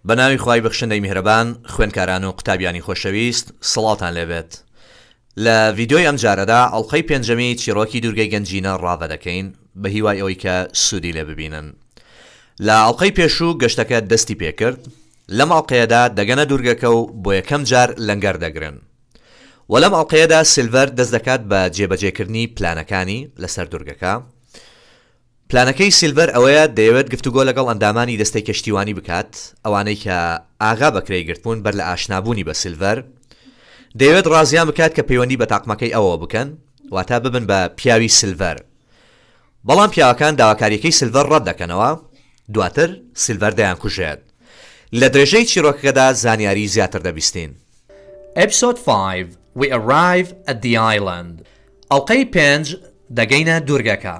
بەناوی خوای بەخشندەی میهرەبان خوێندکاران و قوتابیانی خۆشەویست سڵاتان لێبێت. لە ڤیدیۆی ئەم جارەدا ئەڵقەی پێنجەمی چیرۆکی دورگەی گەنجینە ڕاوە دەکەین بە هیوای ئەوەی کە سوودی لێ ببینن. لە ئەڵقەی پێشوو گەشتەکە دەستی پێکرد، لەم ئەڵقەیەدا دەگەنە دورگەکە و بۆ یەکەم جار لەنگەر دەگرن. و لەم ئەڵقەیەدا سیلڤەر دەست دەکات بە جێبەجێکردنی پلانەکانی لەسەر دورگەکە. پلانەکەی سیلڤەر ئەوەیە دەیەوێت گفتوگۆ لەگەڵ ئەندامانی دەستەی کەشتیوانی بکات، ئەوانەی کە ئاغا بەکرێی گرتبوون بەر لە ئاشنابوونی بە سیلڤەر. دەیەوێت ڕازیان بکات کە پەیوەندی بە تاقمەکەی ئەوە بکەن، واتە ببن بە پیاوی سیلڤەر. بەڵام پیاوەکان داواکاریەکەی سیلڤەر ڕەت دەکەنەوە، دواتر سیلڤەر دەیان کوژێت. لە درێژەی چیرۆکەکەدا زانیاری زیاتر دەبیستین. Episode 5 We arrive at the island. ئەڵقەی 5 دەگەینە دورگەکە.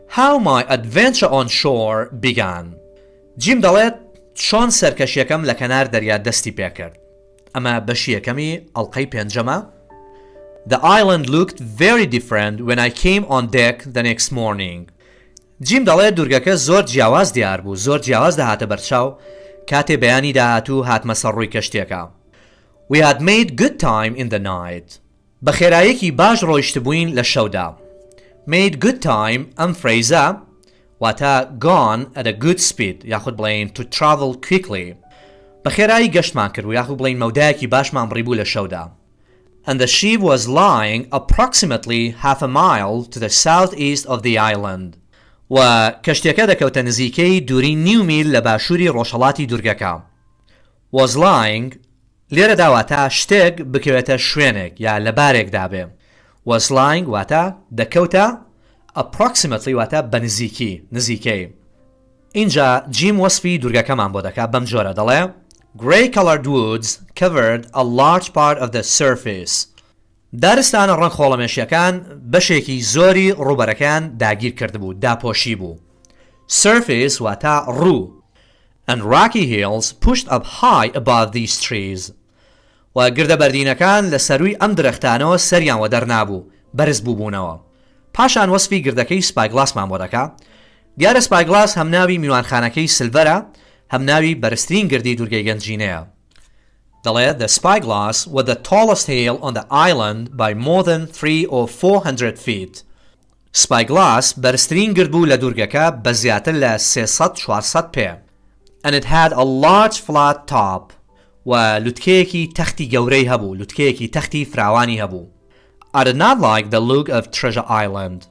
How my adventure on shore began. جیم دەڵێت چۆن سەرکەشیەکەم لە کەنار دەریا دەستی پێکرد. ئەمە بەشی یەکەمی ئەڵقەی پێنجەمە. The island looked very different when I came on deck the next morning. جیم دەڵێت دورگەکە زۆر جیاواز دیار بوو، زۆر جیاواز دەهاتە بەرچاو کاتێ بەیانی داهاتوو هاتمە سەر ڕووی کەشتیەکە. We had made good time in the night. بە خێراییەکی باش ڕۆیشت بووین لە شەودا. Made good time ئەم فرەیزە واتە gone at a good speed یاخود بڵێن to travel quickly. بە خێرایی گەشتمان کرد و یاخود بڵێن مەودایەکی باشمان بڕی بوو لە شەودا. And the ship was lying approximately half a mile to the southeast of the island. و کەشتیەکە دەکەوتە نزیکەی دووری نیو میل لە باشووری ڕۆژهەڵاتی دورگەکە. Was lying لێرە داواتە شتێک بکەوێتە شوێنێک یا لە بارێکدا بێ. Was lying واتە دەکەوتە approximately واتە بە نزیکەی. اینجا جیم وەسفی دورگەکەمان بۆ دەکات بەم جۆرە دەڵێ Grey colored woods covered a large part of the surface. دارستانە ڕەنگ خۆڵەمێشیەکان بەشێکی زۆری ڕووبەرەکان داگیر کردبوو، داپۆشی بوو. Surface واتە ڕوو. And rocky hills pushed up high above these trees. و گردە بەردینەکان لە سەروی ئەم درەختانەوە سەریان وە دەرنابوو، بەرز بووبوونەوە. پاشان وەسفی گردەکەی سپایگلاسمان بۆ دەکا. دیارە سپایگلاس هەم ناوی میوانخانەکەی سیلڤەرە، هەم ناوی بەرزترین گردی دورگەی گەنجینەیە. دەڵێت the spyglass was the tallest hill on the island by more than 300 or 400 feet. سپایگلاس بەرزترین گرد بوو لە دورگەکە بە زیاتر لە 300-400 پێ. And it had a large flat top. و لوتکەیەکی تەختی گەورەی هەبوو، لوتکەیەکی تەختی فراوانی هەبوو. I did not like the look of Treasure Island.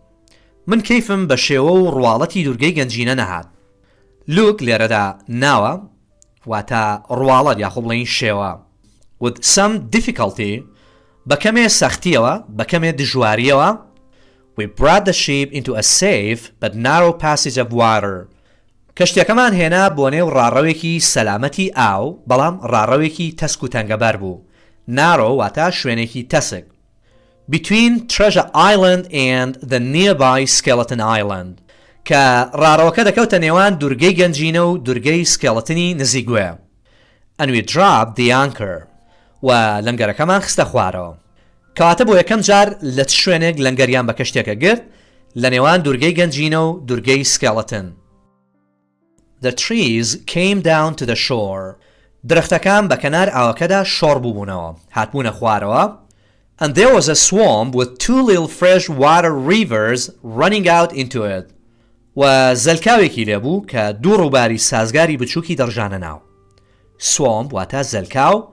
من کەیفم بە شێوە و ڕواڵەتی دورگەی گەنجینە نەهات. لوک لێرەدا ناوە واتە ڕواڵەت یاخۆ بڵێن شێوە. With some difficulty بە کەمێ سەختیەوە بە کەمێ دژواریەوە we brought the ship into a safe but narrow passage of water. کەشتیەکەمان هێنا بۆ نێو ڕاڕەوێکی سەلامەتی ئاو، بەڵام ڕاڕەوێکی تەسک و تەنگەبەر بوو. Narrow واتە شوێنێکی تەسک. Between Treasure Island and the nearby Skeleton Island. کە ڕاڕەوەکە دەکەوتە نێوان دورگەی گەنجینە و دورگەی سکێڵەتنی نزیگوێ. And we dropped the anchor. و لەنگەرەکەمان خستە خوارەوە. کەواتە بۆ یەکەم جار لە چ شوێنێک لەنگەریان بە کەشتێکە گرت لە نێوان دورگەی گەنجینە و دورگەی سکێڵەتن. The trees came down to the shore. درەختەکان بە کەنار ئاوەکەدا شۆڕ بووبوونەوە، هاتبوونە خوارەوە. And there was a swamp with 2 little fresh water rivers running out into it. و زەلکاوێکی لێبوو کە دوو ڕووباری سازگاری بچووکی دەڕژانە ناو. Swamp واتە زەلکاو،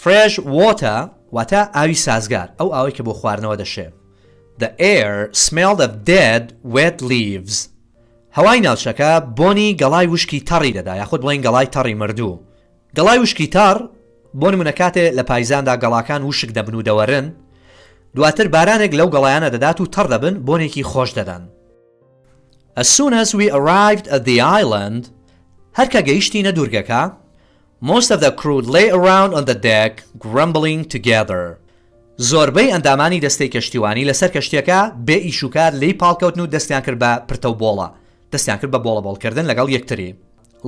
fresh water واتە ئاوی سازگار، ئەو ئاوی کە بۆ خواردنەوە دەشێ. The air smelled of dead wet leaves. هەوای ناوچەکە بۆنی گەڵای وشکی تەڕی دەدا، یاخود بڵێن گەڵای تەڕی مردوو. گەڵای وشکی تەڕ بۆ نمونە کاتێ لە پایزاندا گەڵاکان وشک دەبن و دەوەرن، دواتر بارانێک لەو گەڵایانە دەدات و تەڕ دەبن، بۆنێکی خۆش دەدەن. As soon as we arrived at the island, هەر کە گەیشتینە دورگەکە, most of the crew lay around on the deck grumbling together. زۆربەی ئەندامانی دەستەی کەشتیوانی لەسەر کەشتیەکە بێ ئیشوکار لی پاڵکەوتن و دەستیان کرد بە پرتە و بۆڵە، دەستیان کرد بە بۆڵەبۆڵکردن لەگەڵ یەکتری.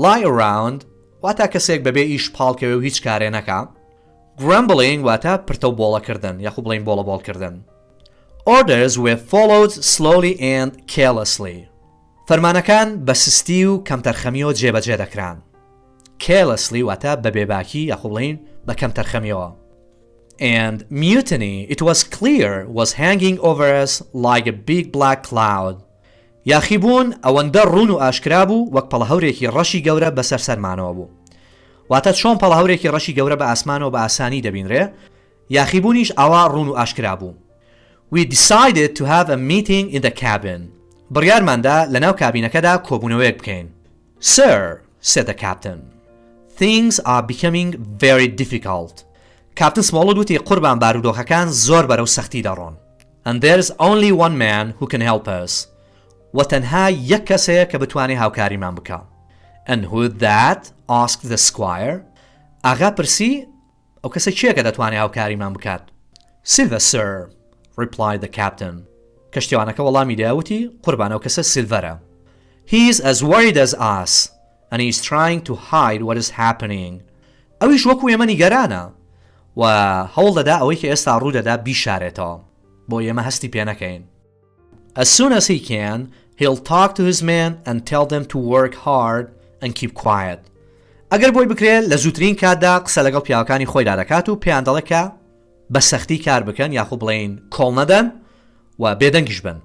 Lie around واتە کەسێک بەبێ ئیش پاڵکەوێ و هیچ کارێ نەکا. Grumbling واتە پرتە و بۆڵەکردن یاخود بڵێن بۆڵەبۆڵکردن. Orders were followed slowly and carelessly. فەرمانەکان بە سستی و کەمتەرخەمیەوە جێبەجێ دەکران. carelessly واتە بە بێباکی یاخۆ بڵین بە کەم تەرخەمیەوە. And mutiny, it was clear, was hanging over us like a big black cloud. یاخیبوون ئەوەندە ڕوون و ئاشکرا بوو وەک پەڵەهەورێکی ڕەشی گەورە بەسەر سەرمانەوە بوو. واتە چۆن پەڵەهەورێکی ڕەشی گەورە بە ئاسمانەوە بە ئاسانی دەبینرێ، یاخیبوونیش ئاوا ڕوون و ئاشکرا بوو. We decided to have a meeting in the cabin. بڕیارماندا لەناو کابینەکەدا کۆبوونەوەیەک بکەین. Sir, said the captain, things are becoming very difficult. کاپتن سمۆڵت وتی قوربان بارودۆخەکان زۆر بەرەو سەختی دەڕۆن. And there's only one man who can help us. وتەنها یەک کەسەیە کە بتوانێ هاوکاریمان بکە. And who that? asked the squire. ئاغا پرسی ئەو کەسە چییە کە دەتوانێ هاوکاریمان بکات؟ Silver, sir, replied the captain. کەشتیوانەکە وەڵامی داوتی قوربان ئەو کەسە سیلڤەرە. He is as worried as us, and he is trying to hide what is happening. ئەویش وەکو ئێمە نیگەرانە و هەوڵ دەدا ئەوەی کە ئێستا ڕوودەدا بیشارێتەوە بۆ ئێمە هەستی پێ نەکەین. As soon as he can, he'll talk to his men and tell them to work hard and keep quiet. ئەگەر بۆی بکرێت لە زووترین کاتدا قسە لەگەڵ پیاوەکانی خۆیدا دەکات و پێیان دەڵێت کە بە سەختی کار بکەن یاخۆ بڵێن کۆڵ نەدەن و بێدەنگیش بن.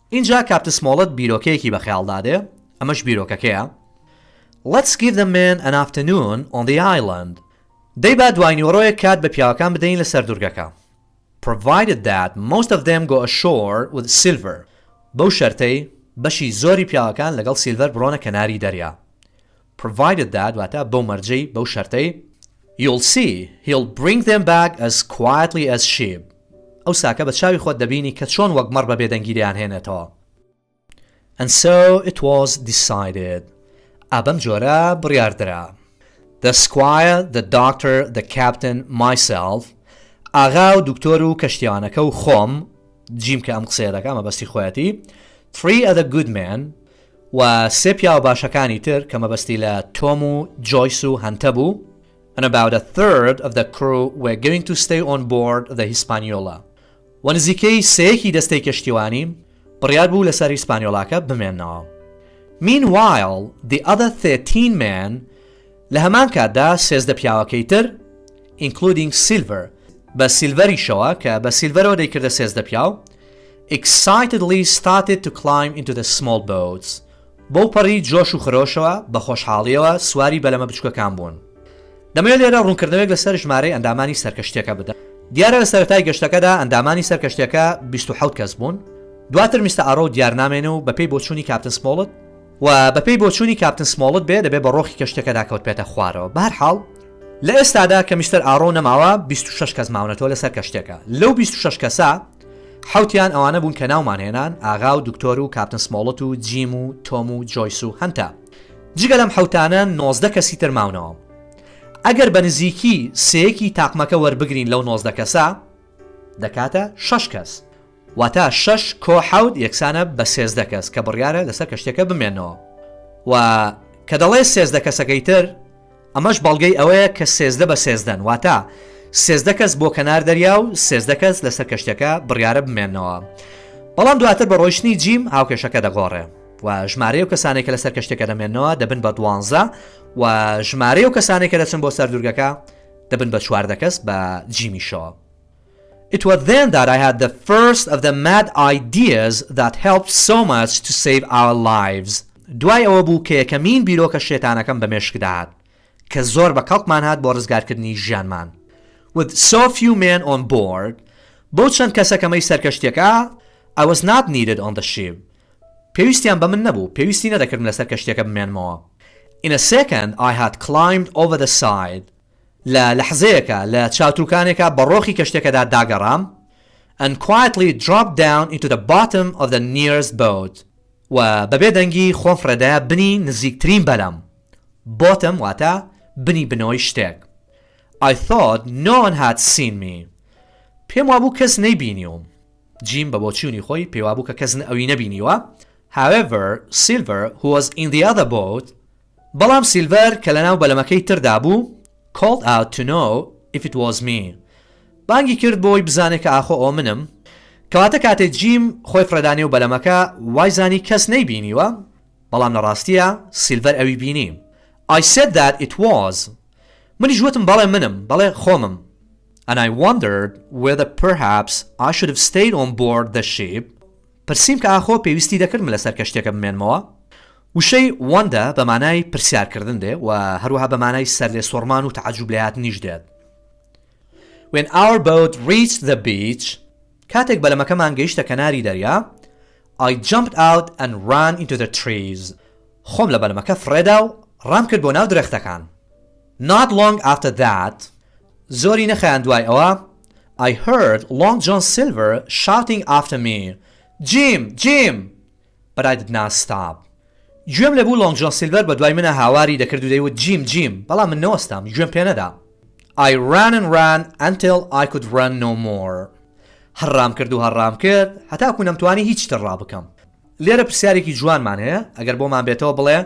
اینجا کاپتن سمۆڵت بیرۆکەیەکی بەخەیاڵدادێ، ئەمەش بیرۆکەکەیە. Let's give the men an afternoon on the island. دەیبا دوایینیوەڕۆیەک کات بە پیاوەکان بدەین لەسەر دوورگەکە. Provided that most of them go ashore with silver. بەو شەرتەی بەشی زۆری پیاوەکان لەگەڵ سیلڤەر بڕۆنە کەناری دەریا. Provided that واتە بەو مەرجەی بەو شەرتەی You'll see he'll bring them back as quietly as sheep. ئەو ساکە بە چاوی خۆت دەبینی کە چۆن وەک مەڕ بە بێدەنگیریان هێنێتەوە. And so it was decided. ئابەم جۆرە بڕیاردرا. The squire, the doctor, the captain, myself, ئاغا و دکتۆر و کەشتیوانەکە و خۆم، جیم کە ئەم قسەیە دەکا مەبەستی خۆیەتی، 3 other good men و سێ پیاوە باشەکانی تر کە مەبەستی لە تۆم و جۆیس و هەنتە بوو. And about a third of the crew were going to stay on board the Hispaniola. و نزیکەی سەیەکی دەستەی کەشتیوانی بڕیار بوو لەسەر هیسپانیۆلاکە بمێننەوە. Meanwhile, the other 13 men لە هەمان کاتدا 13 پیاوەکەی تر including Silver بە سیلڤەریشەوە کە بە سیلڤەرەوە دەیکردە 13 پیاو excitedly started to climb into the small boats. بۆ پەڕی جۆش و خرۆشەوە بە خۆشحاڵیەوە سواری بەلەمە بچووکەکان بوون. دەمەوێت لێرە ڕوونکردنەوەیەک لەسەر ژمارەی ئەندامانی سەرکەشتیەکە بدەن. دیارە لە سەرەتای گەشتەکەدا ئەندامانی سەرکەشتیەکە 27 کەس بوون. دواتر میستە ئارۆ دیارنامێنە و بەپێی بۆچوونی کاپتن سمۆڵت و بەپێی بۆچوونی کاپتن سمۆڵت بێ دەبێت بە ڕۆخی کەشتەکەدا کەوت بێتە خوارەوە. بەهەرحاڵ لە ئێستادا کە میستەر ئارۆ نەماوە 26 کەس ماونەتەوە لەسەر کەشتێکە. لەو 26 کەسە حوتیان ئەوانە بوون کە ناومان هێنان ئاغا و دکتۆر و کاپتن سمۆڵت و جیم و تۆم و جۆیس و هەنتە. جگە لەم حوتانە 19 کەسی تر ماونەوە. ئەگەر بە نزیکی سەیەکی تاقمەکە وەربگرین لەو 19 کەسە دەکاتە 6 کەس. واتە 6 کۆ حەوت یەکسانە بە 13 کەس کە بڕیارە لەسەر کەشتێکە بمێنەوە. و کە دەڵێ 13 کەسەکەی تر ئەمەش بەڵگەی ئەوەیە کە 13 بە 13 واتە 13 کەس بۆ کەنار دەریا و 13 کەس لەسەر کەشتەکە بڕیارە بمێنەوە. بەڵام دواتر بە ڕۆیشتنی جیم هاوکێشەکە دەگۆڕێ و ژمارەی و کەسانێک کە لەسەر کەشتێکە دەمێنەوە دەبن بە 12 و ژمارەی و کەسانێک کە دەچن بۆ سەر دوورگەکە دەبن بە 14 کەس بە جیمیشەوە. It was then that I had the first of the mad ideas that helped so much to save our lives. دوای ئەوە بوو کە یەکەمین بیرۆکە شێتانەکەم بە مێشکداهات کە زۆر بە کەڵکمان هات بۆ ڕزگارکردنی ژیانمان. With so few men on board, بۆ چەند کەسەکەمەی سەرکەشتێکە I was not needed on the ship. پێویستیان بە من نەبوو، پێویستی نەدەکردم لەسەر کەشتێکە بمێنمەوە. In a second I had climbed over the side. لە لەحزەیەکە لە چاوتروکانێکە بە ڕۆخی کەشتێکەدا داگەڕام and quietly dropped down into the bottom of the nearest boat. و بەبێ دەنگی خۆم فرەدایە بنی نزیکترین بەلەم. Bottom واتە بنی بنەوەی شتێک. I thought no one had seen me. پێم وابوو کەس نەیبینیوم. جیم بە بۆچوونی خۆی پێی وابوو کە کەس ئەوی نەبینیوە. However, Silver, who was in the other boat, بەڵام سیلڤەر کە لەناو بەلەمەکەی تردا بوو called out to know if it was me. بانگی کرد بۆی بزانێت کە ئاخۆ ئەو منم. کەواتە کاتێک جیم خۆی فرەدانی و بەلەمەکە وای زانی کەس نەیبینیوە بەڵام لە ڕاستیە سیلڤەر ئەوی بینی. I said that it was. منیش وتم بەڵێ منم بەڵێ خۆمم. And I wondered whether perhaps I should have stayed on board the ship. پرسیم کە ئاخۆ پێویستی دەکردم لەسەر کەشتێکە بمێنمەوە. وشەی wonder بە مانای پرسیارکردن دێ و هەروەها بە مانای سەر لێ سۆڕمان و تەعەجوب لێ هاتنیش دێت. When our boat reached the beach, کاتێک بەلەمەکەمان گەیشتە کەناری دەریا, I jumped out and ran into the trees. خۆم لە بەلەمەکە فڕێدا و ڕام کرد بۆ ناو درەختەکان. Not long after that, زۆری نەخایان دوای ئەوە, I heard Long John Silver shouting after me, Jim, Jim! But I did not stop. گوێم لێبوو Long John Silver بە دوای منە هاواری دەکرد و دەیوت Jim, Jim! بەڵام من نەوەستام, گوێم پێ نەدا. I ran and ran until I could run no more. هەڕام کرد و هەڕام کرد هەتاکو نەمتوانی هیچ تر ڕابکەم. لێرە پرسیارێکی جوانمان هەیە ئەگەر بۆمان بێتەوە بڵێ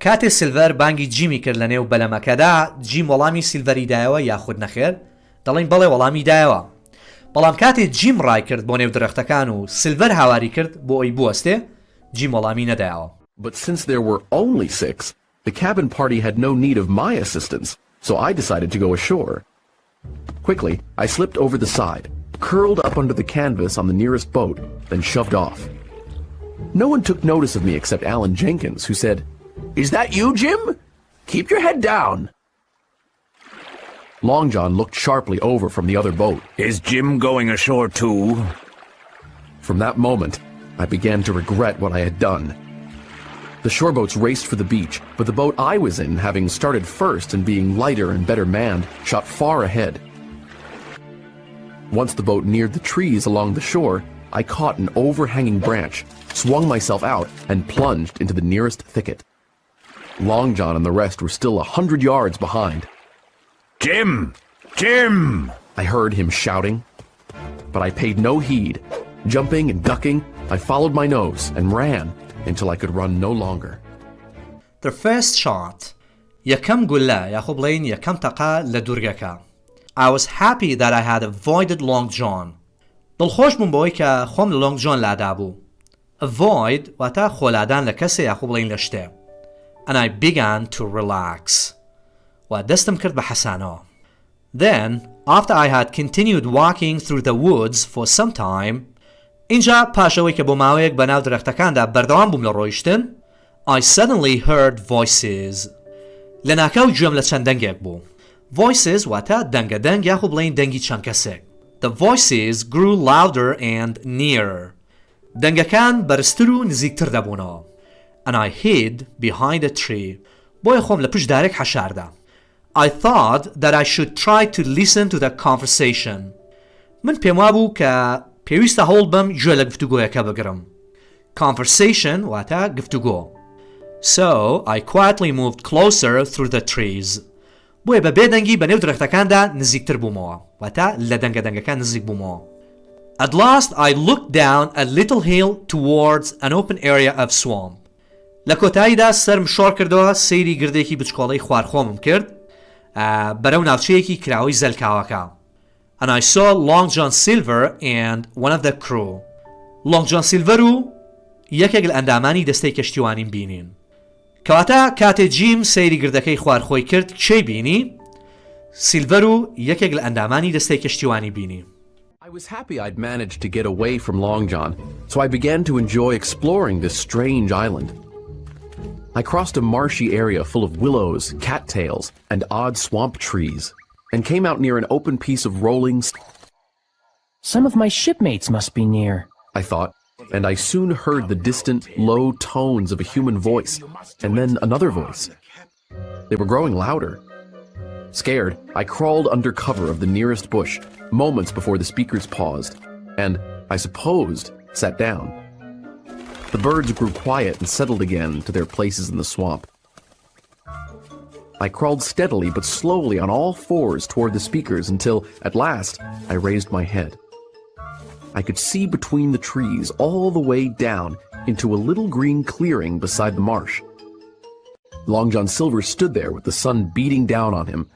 کاتێ سیلڤەر بانگی جیمی کرد لە نێو بەلەمەکەدا جیم وەڵامی سیلڤەری دایەوە یاخود نەخێر دەڵێن بەڵێ وەڵامی دایەوە. بەڵام کاتێ جیم ڕای کرد بۆ نێو درەختەکان و سیلڤەر هاواری کرد بۆ ئەوی بوەستێ جیم وەڵامی نەدایەوە. But since there were only 6, the cabin party had no need of my assistance, so I decided to go ashore. Quickly, I slipped over the side, curled up under the canvas on the nearest boat, then shoved off. No one took notice of me except Alan Jenkins, who said, "Is that you, Jim? Keep your head down." Long John looked sharply over from the other boat. Is Jim going ashore too? From that moment, I began to regret what I had done. The shore boats raced for the beach, but the boat I was in, having started first and being lighter and better manned, shot far ahead. Once the boat neared the trees along the shore, I caught an overhanging branch, swung myself out, and plunged into the nearest thicket. Long John and the rest were still 100 yards behind. Jim! Jim! I heard him shouting, but I paid no heed. Jumping and ducking, I followed my nose and ran until I could run no longer. The first shot, یەکەم گولە یاخۆ بڵێین یەکەم تەقا لە دوورگەکە. I was happy that I had avoided Long John. دڵخۆش بووم بەوەی کە خۆم لە Long John لادا بوو. Avoid واتە خۆلادان لە کەسێ یاخۆ بڵێین لە شتێ. And I began to relax. و دەستم کرد بە حەسانەوە. Then, after I had continued walking through the woods for some time, اینجا پاشەوەی کە بۆ ماوەیەک بەناو درەختەکاندا بەردەوام بووم لە ڕۆیشتن, I suddenly heard voices. لە ناکاو گوێم لە چەند دەنگێک بوو. Voices واتە دەنگە دەنگ یاخۆ بڵێین دەنگی چەند کەسێک. The voices grew louder and nearer. دەنگەکان بەرزتر و نزیکتر دەبوونەوە. And I hid behind a tree. بۆیە خۆم لە پشت دارێک حەشاردا. I thought that I should try to listen to the conversation. من پێم وابوو کە پێویستە هەوڵ بەم گوێ لە گفتوگۆیەکە بگرم. Conversation واتە گفتوگۆ. So I quietly moved closer through the trees. بۆیە بە بێدەنگی بەنێو درەختەکاندا نزیکتر بوومەوە. واتە لە دەنگە دەنگەکان نزیک بوومەوە. At last I looked down a little hill towards an open area of swamp. لە کۆتاییدا سەرم شۆڕ کردەوە سەیری گردێکی بچکۆڵەی خوارخۆمم کرد بەرەو ناوچەیەکی کراوەی زەلکاوەکە. And I saw Long John Silver and one of the crew. Long John Silver و یەکێک لە ئەندامانی دەستەی کەشتیوانیم بینین. کەواتە کاتێ جیم سەیری گردەکەی خوارخۆی کرد کێی بینی؟ سیلڤەر و یەکێک لە ئەندامانی دەستەی کەشتیوانی بینی. I was happy I'd managed to get away from Long John, so I began to enjoy exploring this strange island. I crossed a marshy area full of willows, cattails, and odd swamp trees, and came out near an open piece of rolling Some of my shipmates must be near, I thought, and I soon heard the distant, low tones of a human voice, and then another voice. They were growing louder. Scared, I crawled under cover of the nearest bush, moments before the speakers paused, and, I supposed, sat down. The birds grew quiet and settled again to their places in the swamp. I crawled steadily but slowly on all fours toward the speakers until, at last, I raised my head. I could see between the trees all the way down into a little green clearing beside the marsh. Long John Silver stood there with the sun beating down on him.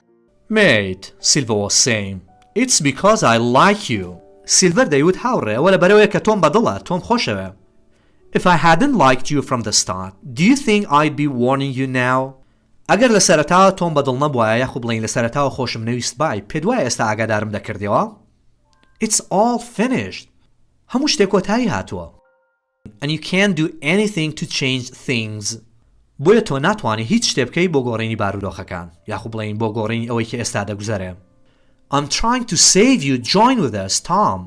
Mate, Silver was saying, it's because I like you. Silver دەیوت هاوڕێ وەلە بەرەوەیە کە تۆم بەدڵە تۆم خۆشەوە. If I hadn't liked you from the start, do you think I'd be warning you now? ئەگەر لە سەرەتاوە تۆم بەدڵ نەبووایە یاخو بڵین لە سەرەتاوە خۆشم نەویست بای پێ دوایە ئێستا ئاگادارم دەکردەوە It's all finished هەموو شتێک کۆتایی هاتووە And you can't do anything to change things بۆیە تۆ ناتوانێت هیچ شتێ بکەی بۆ گۆڕینی بارودۆخەکان یاخو بڵین بۆ گۆڕینی ئەوەی کە ئێستا دەگوزارێ I'm trying to save you join with us Tom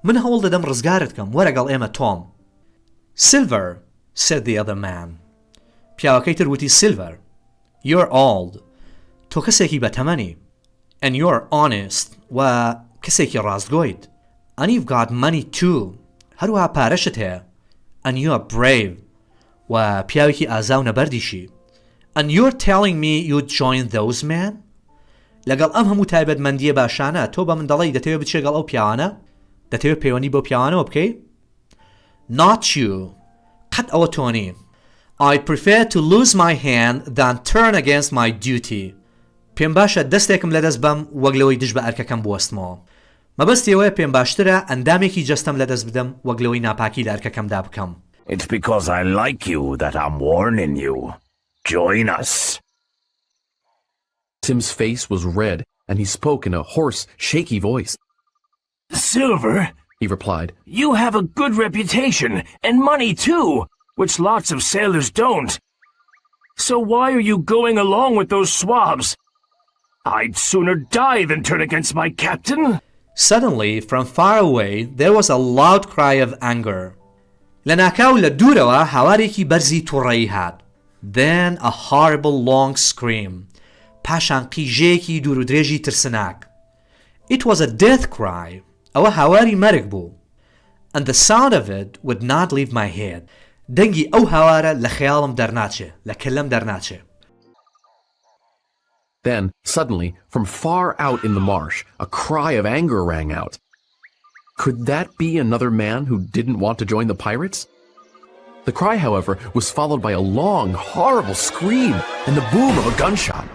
من هەوڵ دەدەم ڕزگارت کەم وەرەگەڵ ئێمە تۆم Silver said the other man پیاوەکەی تر وتی Silver You're old تۆ کەسێکی بەتەمەنی And you're honest و کەسێکی ڕاستگۆیت And you've got money too هەروەها پارەشت هەیە And you're brave و پیاوێکی ئازا و نەبەردیشی And you're telling me you'd join those men لەگەڵ ئەم هەموو تایبەتمەندیە باشانە تۆ بە من دەڵێی دەتەوێت بچێگەڵ ئەو پیاوانە دەتەوێت پەیوەندی بۆ پیاوانەوە بکەی Not you قەت ئەوە تۆنی I prefer to lose my hand than turn against my duty پێم باشە دەستێکم لەدەست بەم وەک لەوەی دژ بە ئەرکەکەم بوەستمەوە مەبەستی ئەوەیە پێم باشترە ئەندامێکی جەستەم لەدەست بدەم وەک لەوەی ناپاکی لە ئەرکەکەمدا بکەم It's because I like you that I'm warning you. Join us. Tim's face was red, and he spoke in a hoarse, shaky voice. Silver, He replied, you have a good reputation, and money too, which lots of sailors don't. So why are you going along with those swabs? I'd sooner die than turn against my captain. Suddenly, from far away, there was a loud cry of anger. لەناکاو لە دوورەوە هاوارێکی بەرزی تووڕەیی هات. Then a horrible long scream. پاشان قیژەیەکی دوور و درێژی ترسناک. It was a death cry. ئەوە هاواری مەرگ بوو. And the sound of it would not leave my head. دەنگی ئەو هاوارە لە خەیاڵم دەرناچێ، لە کەلەم دەرناچێ. Then, suddenly, from far out in the marsh, a cry of anger rang out. Could that be another man who didn't want to join the pirates? The cry, however, was followed by a long, horrible scream and the boom of a gunshot.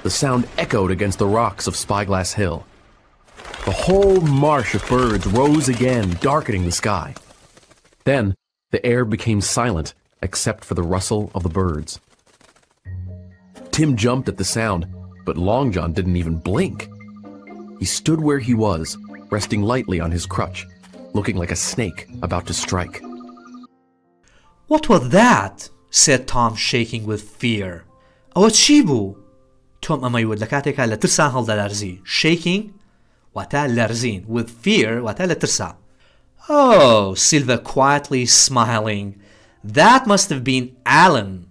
The sound echoed against the rocks of Spyglass Hill. The whole marsh of birds rose again, darkening the sky. Then, the air became silent, except for the rustle of the birds. Tim jumped at the sound, but Long John didn't even blink. He stood where he was, resting lightly on his crutch, looking like a snake about to strike. What was that? Said Tom, shaking with fear. ئەوە چی بوو؟ تۆم ئەمەیوت لە کاتێکا لە ترسان هەڵدەلەرزی. Shaking واتە لەرزین. With fear واتە لە ترسا. Oh, Silver quietly smiling. That must have been Alan.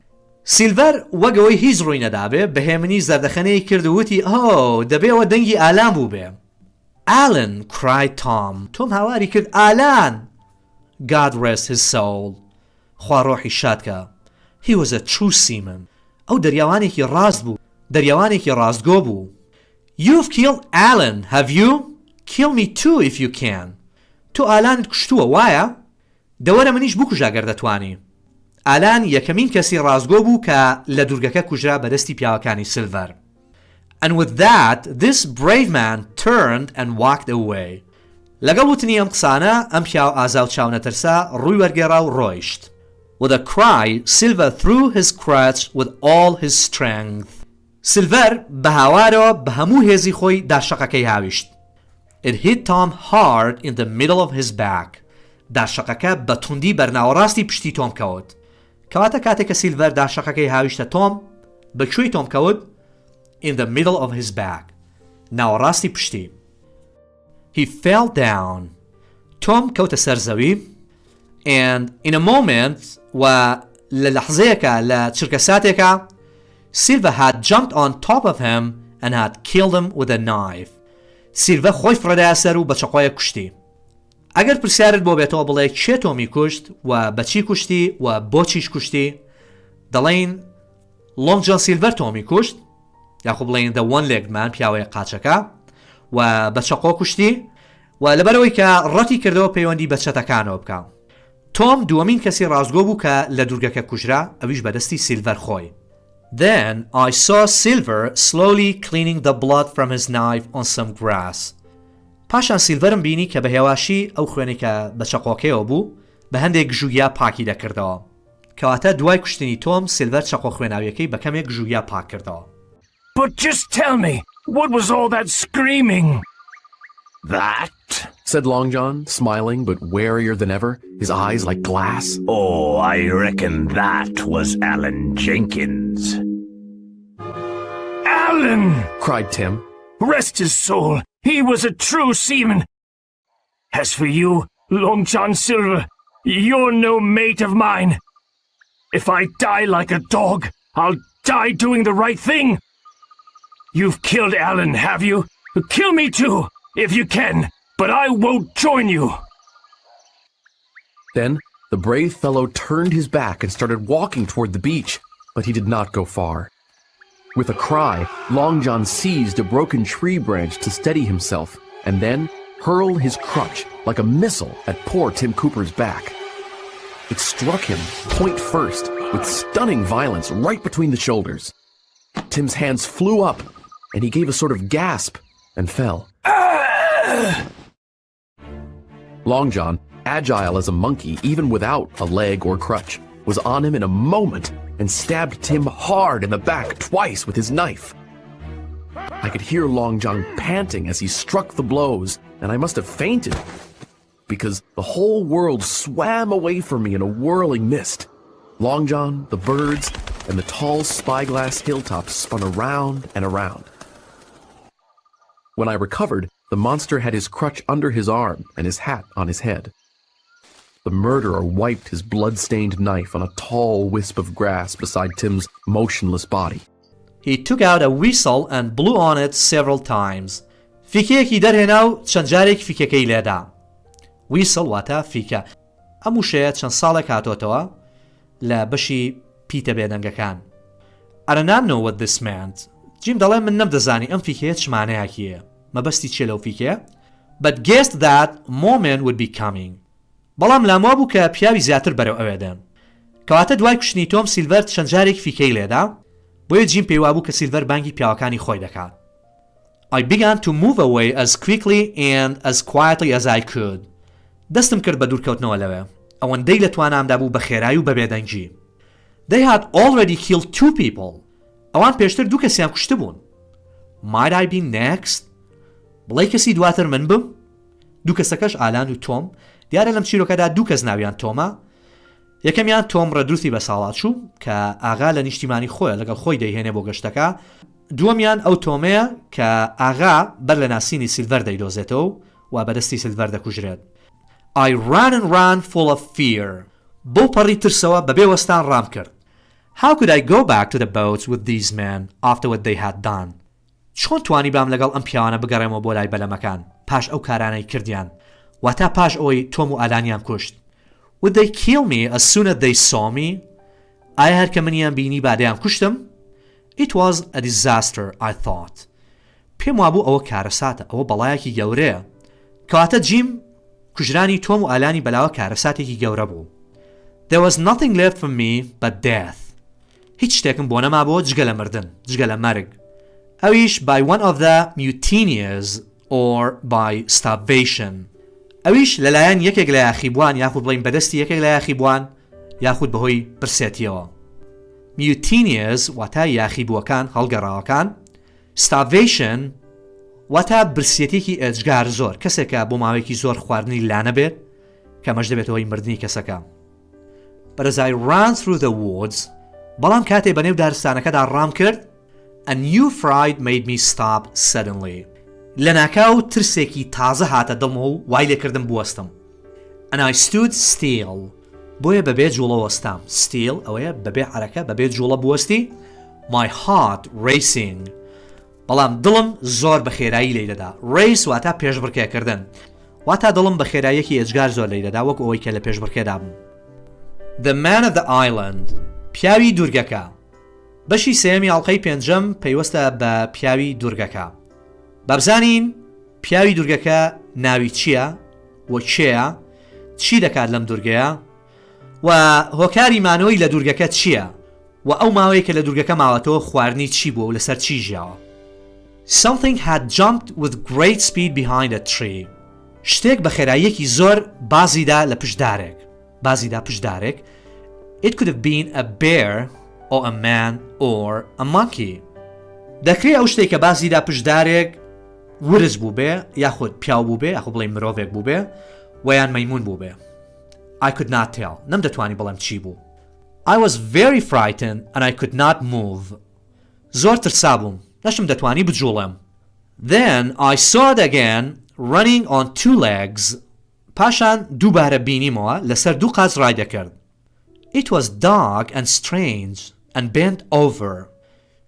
سیلڤەر وەگەوەی هیچ ڕووی نەدابێ بەهێمنی زەردەخەنەی کرد و وتی دەبێەوە دەنگی ئالان بوو بێ. Alan, cried Tom. تۆم هاواری کرد ئالان. God rest his soul. خوا ڕۆحی شادکە. He was a true seaman. ئەو دەریاوانێکی ڕاست بوو. دەریاوانێکی ڕاستگۆ بوو. You've killed Alan, have you? Kill me too if you can. تۆ ئالانت کوشتووە وایە؟ دەوەرە منیش بکوژە گەر دەتوانی. ئالان یەکەمین کەسی ڕاستگۆ بوو کە لە دوورگەکە کوژرا بەدەستی پیاوەکانی سیلڤەر. And with that, this brave man turned and walked away. لەگەڵ وتنی ئەم قسانە ئەم پیاو ئازا و چاونەترسا ڕووی وەرگێڕا و ڕۆیشت. With a cry, Silver threw his crutch with all his strength. سیلڤەر بە هاوارەوە بە هەموو هێزی خۆی داشەقەکەی هاویشت. It hit Tom hard in the middle of his back. داشەقەکە بە توندی بەرناوەڕاستی پشتی تۆم کەوت. کەواتە کاتێک کە سیلڤەر داشەقەکەی هاویشتە تۆم بەکوێی تۆم کەوت in the middle of his back. ناوەڕاستی پشتی. He fell down. تۆم کەوتە سەر زەوی and in a moment و لە لەحزەیەکە لە چرکە ساتێکە Silver had jumped on top of him and had killed him with a knife. سیلڤە خۆی فرەدایە سەر و بە چەقۆیە کوشتی. ئەگەر پرسیارت بۆ بێتەوە بڵێ کێ تۆمی کوشت و بەچی کوشتی و بۆچیش کوشتی دەڵێن لۆنگ جۆن سیلڤەر تۆمی کوشت یاخو بڵێن the one-legged man پیاوەیە قاچەکە و بە چەقۆ کوشتی و لەبەرەوەی کە ڕەتی کردەوە پەیوەندی بە چەتەکانەوە بکە. تۆم دووەمین کەسی ڕاستگۆ بوو کە لە دوورگەکە کوژرا ئەویش بەدەستی سیلڤەر خۆی. Then I saw Silver slowly cleaning the blood from his knife on some grass. پاشان سیلڤەرم بینی کە بە هێواشی ئەو خوێنێکە بە چەقۆکەیەوە بوو بە هەندێک ژوویە پاکی دەکردەوە کەواتە دوای کوشتنی تۆم سیلڤەر چەقۆ خوێناویەکەی بە کەمێک ژوویە پاک کردەوە. But just tell me, what was all that screaming? That? said Long John, smiling but warier than ever, his eyes like glass. Oh, I reckon that was Alan Jenkins. Alan! Cried Tim. Rest his soul. He was a true seaman. As for you, Long John Silver, you're no mate of mine. If I die like a dog, I'll die doing the right thing. You've killed Alan, have you? Kill me too, if you can, but I won't join you. Then the brave fellow turned his back and started walking toward the beach, but he did not go far. With a cry, Long John seized a broken tree branch to steady himself, and then hurled his crutch like a missile at poor Tim Cooper's back. It struck him, point first, with stunning violence right between the shoulders. Tim's hands flew up, and he gave a sort of gasp and fell. Long John, agile as a monkey even without a leg or crutch, was on him in a moment and stabbed Tim hard in the back twice with his knife. I could hear Long John panting as he struck the blows, and I must have fainted, because the whole world swam away from me in a whirling mist. Long John, the birds, and the tall spyglass hilltops spun around and around. When I recovered, the monster had his crutch under his arm and his hat on his head. The murderer wiped his blood-stained knife on a tall wisp of grass beside Tim's motionless body. He took out a whistle and blew on it several times. فیکەیەکی دەرهێنا و چەند جارێک فیکەکەی لێدا. ویسڵ واتە فیکە. ئەم وشەیە چەند ساڵێک هاتۆتەوە لە بەشی پیتە بێدەنگەکان. I do not know what this meant. جیم دەڵێ من نەمدەزانی ئەم فیکەیە چ مانایەکیە. مەبەستی چیە لەو فیکەیە؟ But guessed that more men would be coming. بەڵام لاموا بوو کە پیاوی زیاتر بەرەو ئەوێ دێن. کەواتە دوای کوشتنی تۆم سیلڤەر چەند جارێک فیکەی لێدا بۆیە جیم پێی وابوو کە سیلڤەر بانگی پیاوەکانی خۆی دەکات. I began to move away as quickly and as quietly as I could. دەستم کرد بە دوورکەوتنەوە لەوێ. ئەوەندەی لە توانامدا بوو بە خێرایی و بە بێدەنگی. They had already killed 2 people. ئەوان پێشتر 2 کەسیان کوشتە بوون. Might I be next? بڵێ کەسی دواتر من بم؟ 2 کەسەکەش ئالان و تۆم. دیارە لەم چیرۆکەدا 2 کەس ناویان تۆمە. یەکەمیان تۆم ڕەدروتی بە ساڵات چوو کە ئاغا لە نیشتیمانی خۆی لەگەڵ خۆی دەیهێنێ بۆ گەشتەکە. دووەمیان ئەو تۆمەیە کە ئاغا بەر لە ناسینی سیلڤەر دەیدۆزێتەوە و بەدەستی سیلڤەر دەکوژرێت. I ran and ran full of fear. بۆ پەڕی ترسەوە بەبێ وەستان ڕام کرد. How could I go back to the boats with these men after what they had done? چۆن توانی بام لەگەڵ ئەم پیاوانە بگەڕێمەوە بۆ لای بەلەمەکان پاش ئەو کارانەی کردیان واتە پاش ئەوەی تۆم و ئالانیان کوشت. Would they kill me as soon as they saw me? ئایا هەر کە منیان بینی بادەیان کوشتم؟ It was a disaster, I thought. پێم وابوو ئەوە کارەساتە، ئەوە بەڵایەکی گەورەیە. کەواتە جیم کوژرانی تۆم و ئالانی بەلاوە کارەساتێکی گەورە بوو. There was nothing left for me but death. هیچ شتێکم بۆ نەما بۆ جگە لە مردن، جگە لە مەرگ. ئەویش by one of the mutinias or by starvation. ئەویش لەلایەن یەکێک لە یاخیبوان یاخود بڵین بەدەستی یەکێک لە یاخیبوان یاخود بەهۆی پرسێتیەوە. Mutinias واتە یاخیبووەکان هەڵگەڕاوەکان. Starvation واتە برسێتێکی ئەجگار زۆر کەسێکە بۆ ماوەیەکی زۆر خواردنی لا نەبێت کەمەش دەبێت هۆی مردنی کەسەکە. But as I ran through the woods بەڵام کاتێ بەنێو دارستانەکەدا ڕام کرد a new fright made me stop suddenly. لە ناکاو ترسێکی تازە هاتە دڵمە و وای لێکردم بوەستم. And I stood still. بۆیە بەبێ جوڵە وەستام. Still ئەوەیە بەبێ حرەکە بەبێ جوڵە بوەستی. My heart racing. بەڵام دڵم زۆر بە خێرایی لێی دەدا. Race واتە پێشبڕکێکردن. واتە دڵم بە خێراییەکی ئەجگار زۆر لێی دەدا وەک ئەوەی کە لە پێشبڕکێدا بووم. The man of the island. پیاوی دوورگەکە. بەشی سێمی ئەڵقەی پێنجەم پەیوەستە بە پیاوی دوورگەکە. بابزانین پیاوی دوورگەکە ناوی چییە و کێیە چی دەکات لەم دوورگەیە و هۆکاری مانەوەی لە دوورگەکە چییە و ئەو ماوەیە کە لە دوورگەکە ماوەتەوە خواردنی چی بووە و لەسەر چی ژیاوە. Something had jumped with great speed behind a tree. شتێک بە خێراییەکی زۆر بازیدا لە پشتدارێک. بازیدا پشتدارێک It could have been a bear or a man or a monkey. دەکرێت ئەو شتێک کە باسیدا پشدارێک ورز بوو بێ یاخود پیاو بوو بێ یاخود بڵێ مرۆڤێک بوو بێ ویان مەیمون بوو بێ. I could not tell. نەمدەتوانی بڵێم چی بوو. I was very frightened and I could not move. زۆر ترسا بووم. نەشم دەتوانی بجوڵم. Then I saw it again running on two legs. پاشان دووبارە بینیمەوە لەسەر دوو قاز ڕای دەکرد. It was dark and strange and bent over.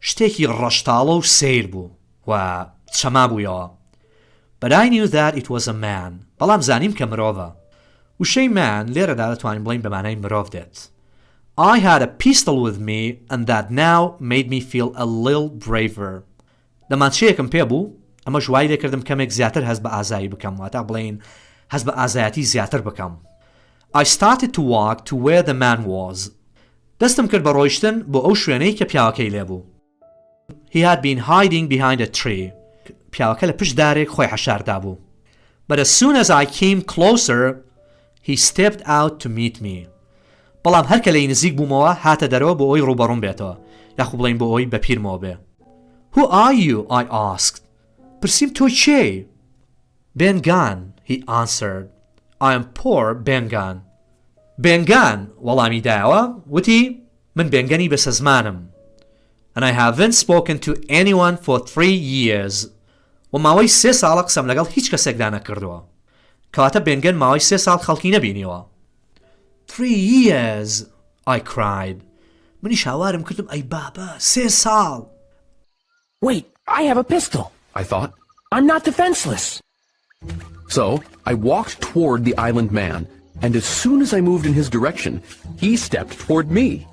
شتێکی ڕەشتاڵە و سیر بوو و چەما بوویەوە. But I knew that it was a man. بەڵام زانیم کە مرۆڤە. وشەی man لێرەدا دەتوانین بڵین بەمانای مرۆڤ دێت. I had a pistol with me and that now made me feel a little braver. دەمانچەیەکم پێ بوو ئەمە ژوای لێکردم کەمێک زیاتر هەست بە ئازایی بکەم واتە بڵین هەست بە ئازایەتی زیاتر بکەم. I started to walk to where the man was. دەستم کرد بە ڕۆیشتن بۆ ئەو شوێنەی کە پیاوەکەی لێبوو. He had been hiding behind a tree. پیاوەکە لە پشت دارێک خۆی حەشاردا بوو. But as soon as I came closer, he stepped out to meet me. بەڵام هەر کە لەی نزیک بوومەوە هاتە دەرەوە بۆ ئەوی ڕوبەڕووم بێتەوە یاخود بڵین بۆ ئەوی بەپیرمەوە بێ. Who are you? I asked. پرسیم تۆ کێی؟ Bengan, he answered. I am poor Bengan. Bengan وەڵامی دایەوە وتی من بێنگەنی بەسە زمانم. And I haven't spoken to anyone for 3 years. و ماوەی 3 ساڵە قسەم لەگەڵ هیچ کەسێکدا نەکردووە. کەواتە بێنگەن ماوەی 3 ساڵ خەڵکی نەبینیوە. 3 years, I cried. منیش هاوارم کردم ئەی بابا 3 ساڵ. Wait, I have a pistol. I thought. I'm not defenseless. So I walked toward the island man, and as soon as I moved in his direction, he stepped toward me.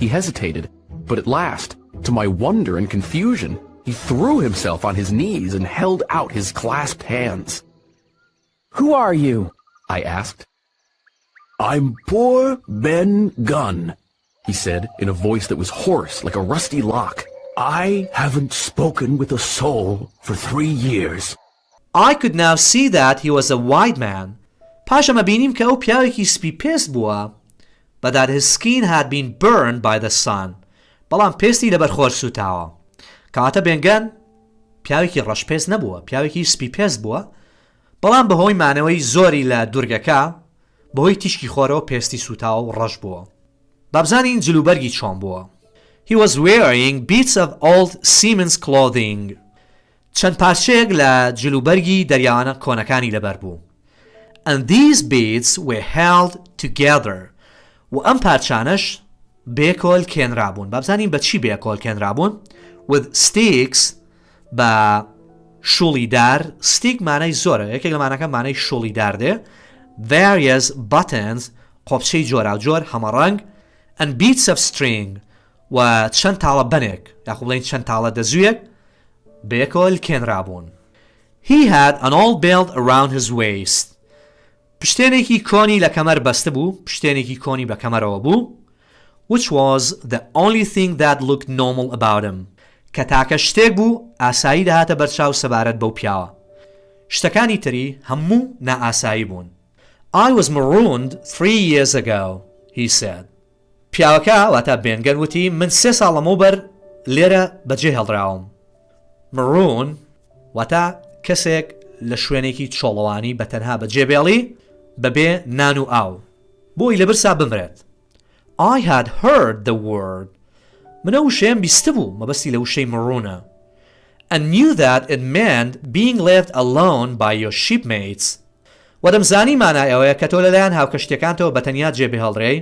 He hesitated, but at last, to my wonder and confusion, he threw himself on his knees and held out his clasped hands. Who are you? I asked. I'm poor Ben Gunn, He said in a voice that was hoarse like a rusty lock. I haven't spoken with a soul for 3 years. I could now see that he was a white man. پاشەمە بینیم کە ئەو پیاوێکی سپی پێست بووە. But that his skin had been burned by the sun. بەڵام پێستی لەبەر خۆر سوتاوە. کەواتە بێنگەن پیاوێکی ڕەشپێست نەبووە پیاوێکی سپی پێست بووە بەڵام بەهۆی مانەوەی زۆری لە دورگەکە بەهۆی تیشکی خۆرەوە پێستی سوتاوە و ڕەش بووە. بابزانین جلوبەرگی چۆن بووە. He was wearing bits of old seamen's clothing. چەند پارچەیەک لە جلوبەرگی دەریاوانە کۆنەکانی لەبەر بوو. And these beads were held together. و ئەم پارچانەش بێکۆل کێنرابوون. بابزانین بە چی بێکۆل کێنرابوون؟ With sticks بە شوڵی دار. stick مانای زۆرە. یەکێک لە مانەکە مانای شوڵی دار دێ. Various buttons قۆپچەی جۆراوجۆر هەمەڕەنگ and beads of string و چەند تاڵە بەنێک یاخۆ بڵین چەند تاڵە دەزوویەک بێکۆل کێنرابوون. He had an old belt around his waist. پشتێنێکی کۆنی لە کەمەر بەستە بوو پشتێنێکی کۆنی بە کەمەرەوە بوو which was the only thing that looked normal about him. کە تاکە شتێک بوو ئاسایی دەهاتە بەرچاو سەبارەت بەو پیاوە. شتەکانی تری هەموو نائاسایی بوون. I was marooned 3 years ago, he said. پیاوەکە واتە بێنگەن وتی من 3 ساڵ لەمەوبەر لێرە بەجێ هەڵدراوم. maroon واتە کەسێک لە شوێنێکی چۆڵەوانی بە تەنها بەجێبێڵی بەبێ نان و ئاو بۆی لەبرسا بمرێت. I had heard the word. منە وشەیەم بیستە بوو مەبەستی لە وشەی maroonە. And knew that it meant being left alone by your shipmates. وەدەمزانی مانای ئەوەیە کە تۆ لەلایەن هاوکەشتەکانتەوە بە تەنیا جێبێ هەڵدرێی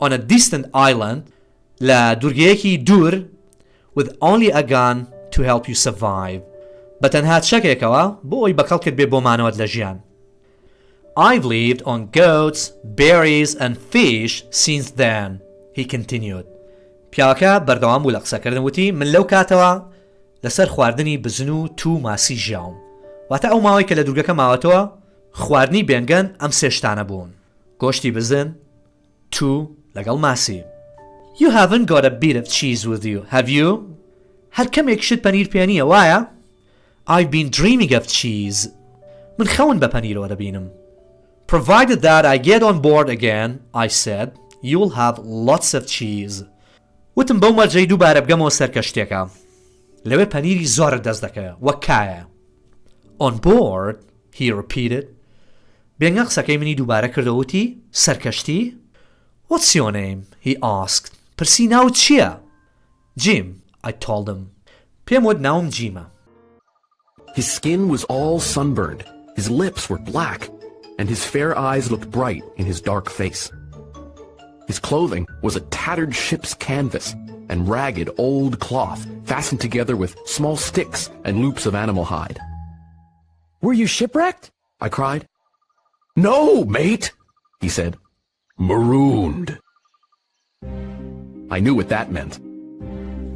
on a distant island لە دورگەیەکی دوور with only a gun to help you survive. بە تەنها چەکێکەوە بۆ ئەوی بەکەڵکت بێ بۆ مانەوەت لە ژیان. I've lived on goats, berries and fish since then, he continued. پیاوەکە بەردەوام بوو لە قسەکردن وتی من لەو کاتەوە لەسەر خواردنی بزن و تو ماسی ژیاوم. واتە ئەو ماوەی کە لە دورگەکە ماوەتەوە خواردنی بێنگەن ئەم سێشتانە بوون. گۆشتی بزن، تو لەگەڵ ماسی. You haven't got a bit of cheese with you, have you? هەر کەمێک شت پەنیر پێ نییە وایە؟ I've been dreaming of cheese. من خەون بە پەنیرەوە دەبینم. Provided that I get on board again, I said, you will have lots of cheese. وتم بەو مەرجەی دووبارە بگەمەوە سەر کەشتێکە. لەوێ پەنیری زۆرت دەست دەکەوێت وەک کایە. On board, he repeated. بێنگە قسەکەی منی دووبارە کردەوەتی سەرکەشتی. What's your name? He asked. پرسی ناوت چییە؟ Jim, I told him. پێم وت ناوم جیمە. His skin was all sunburned, his lips were black, and his fair eyes looked bright in his dark face. His clothing was a tattered ship's canvas and ragged old cloth fastened together with small sticks and loops of animal hide. Were you shipwrecked? I cried. No, mate, he said. Marooned. I knew what that meant.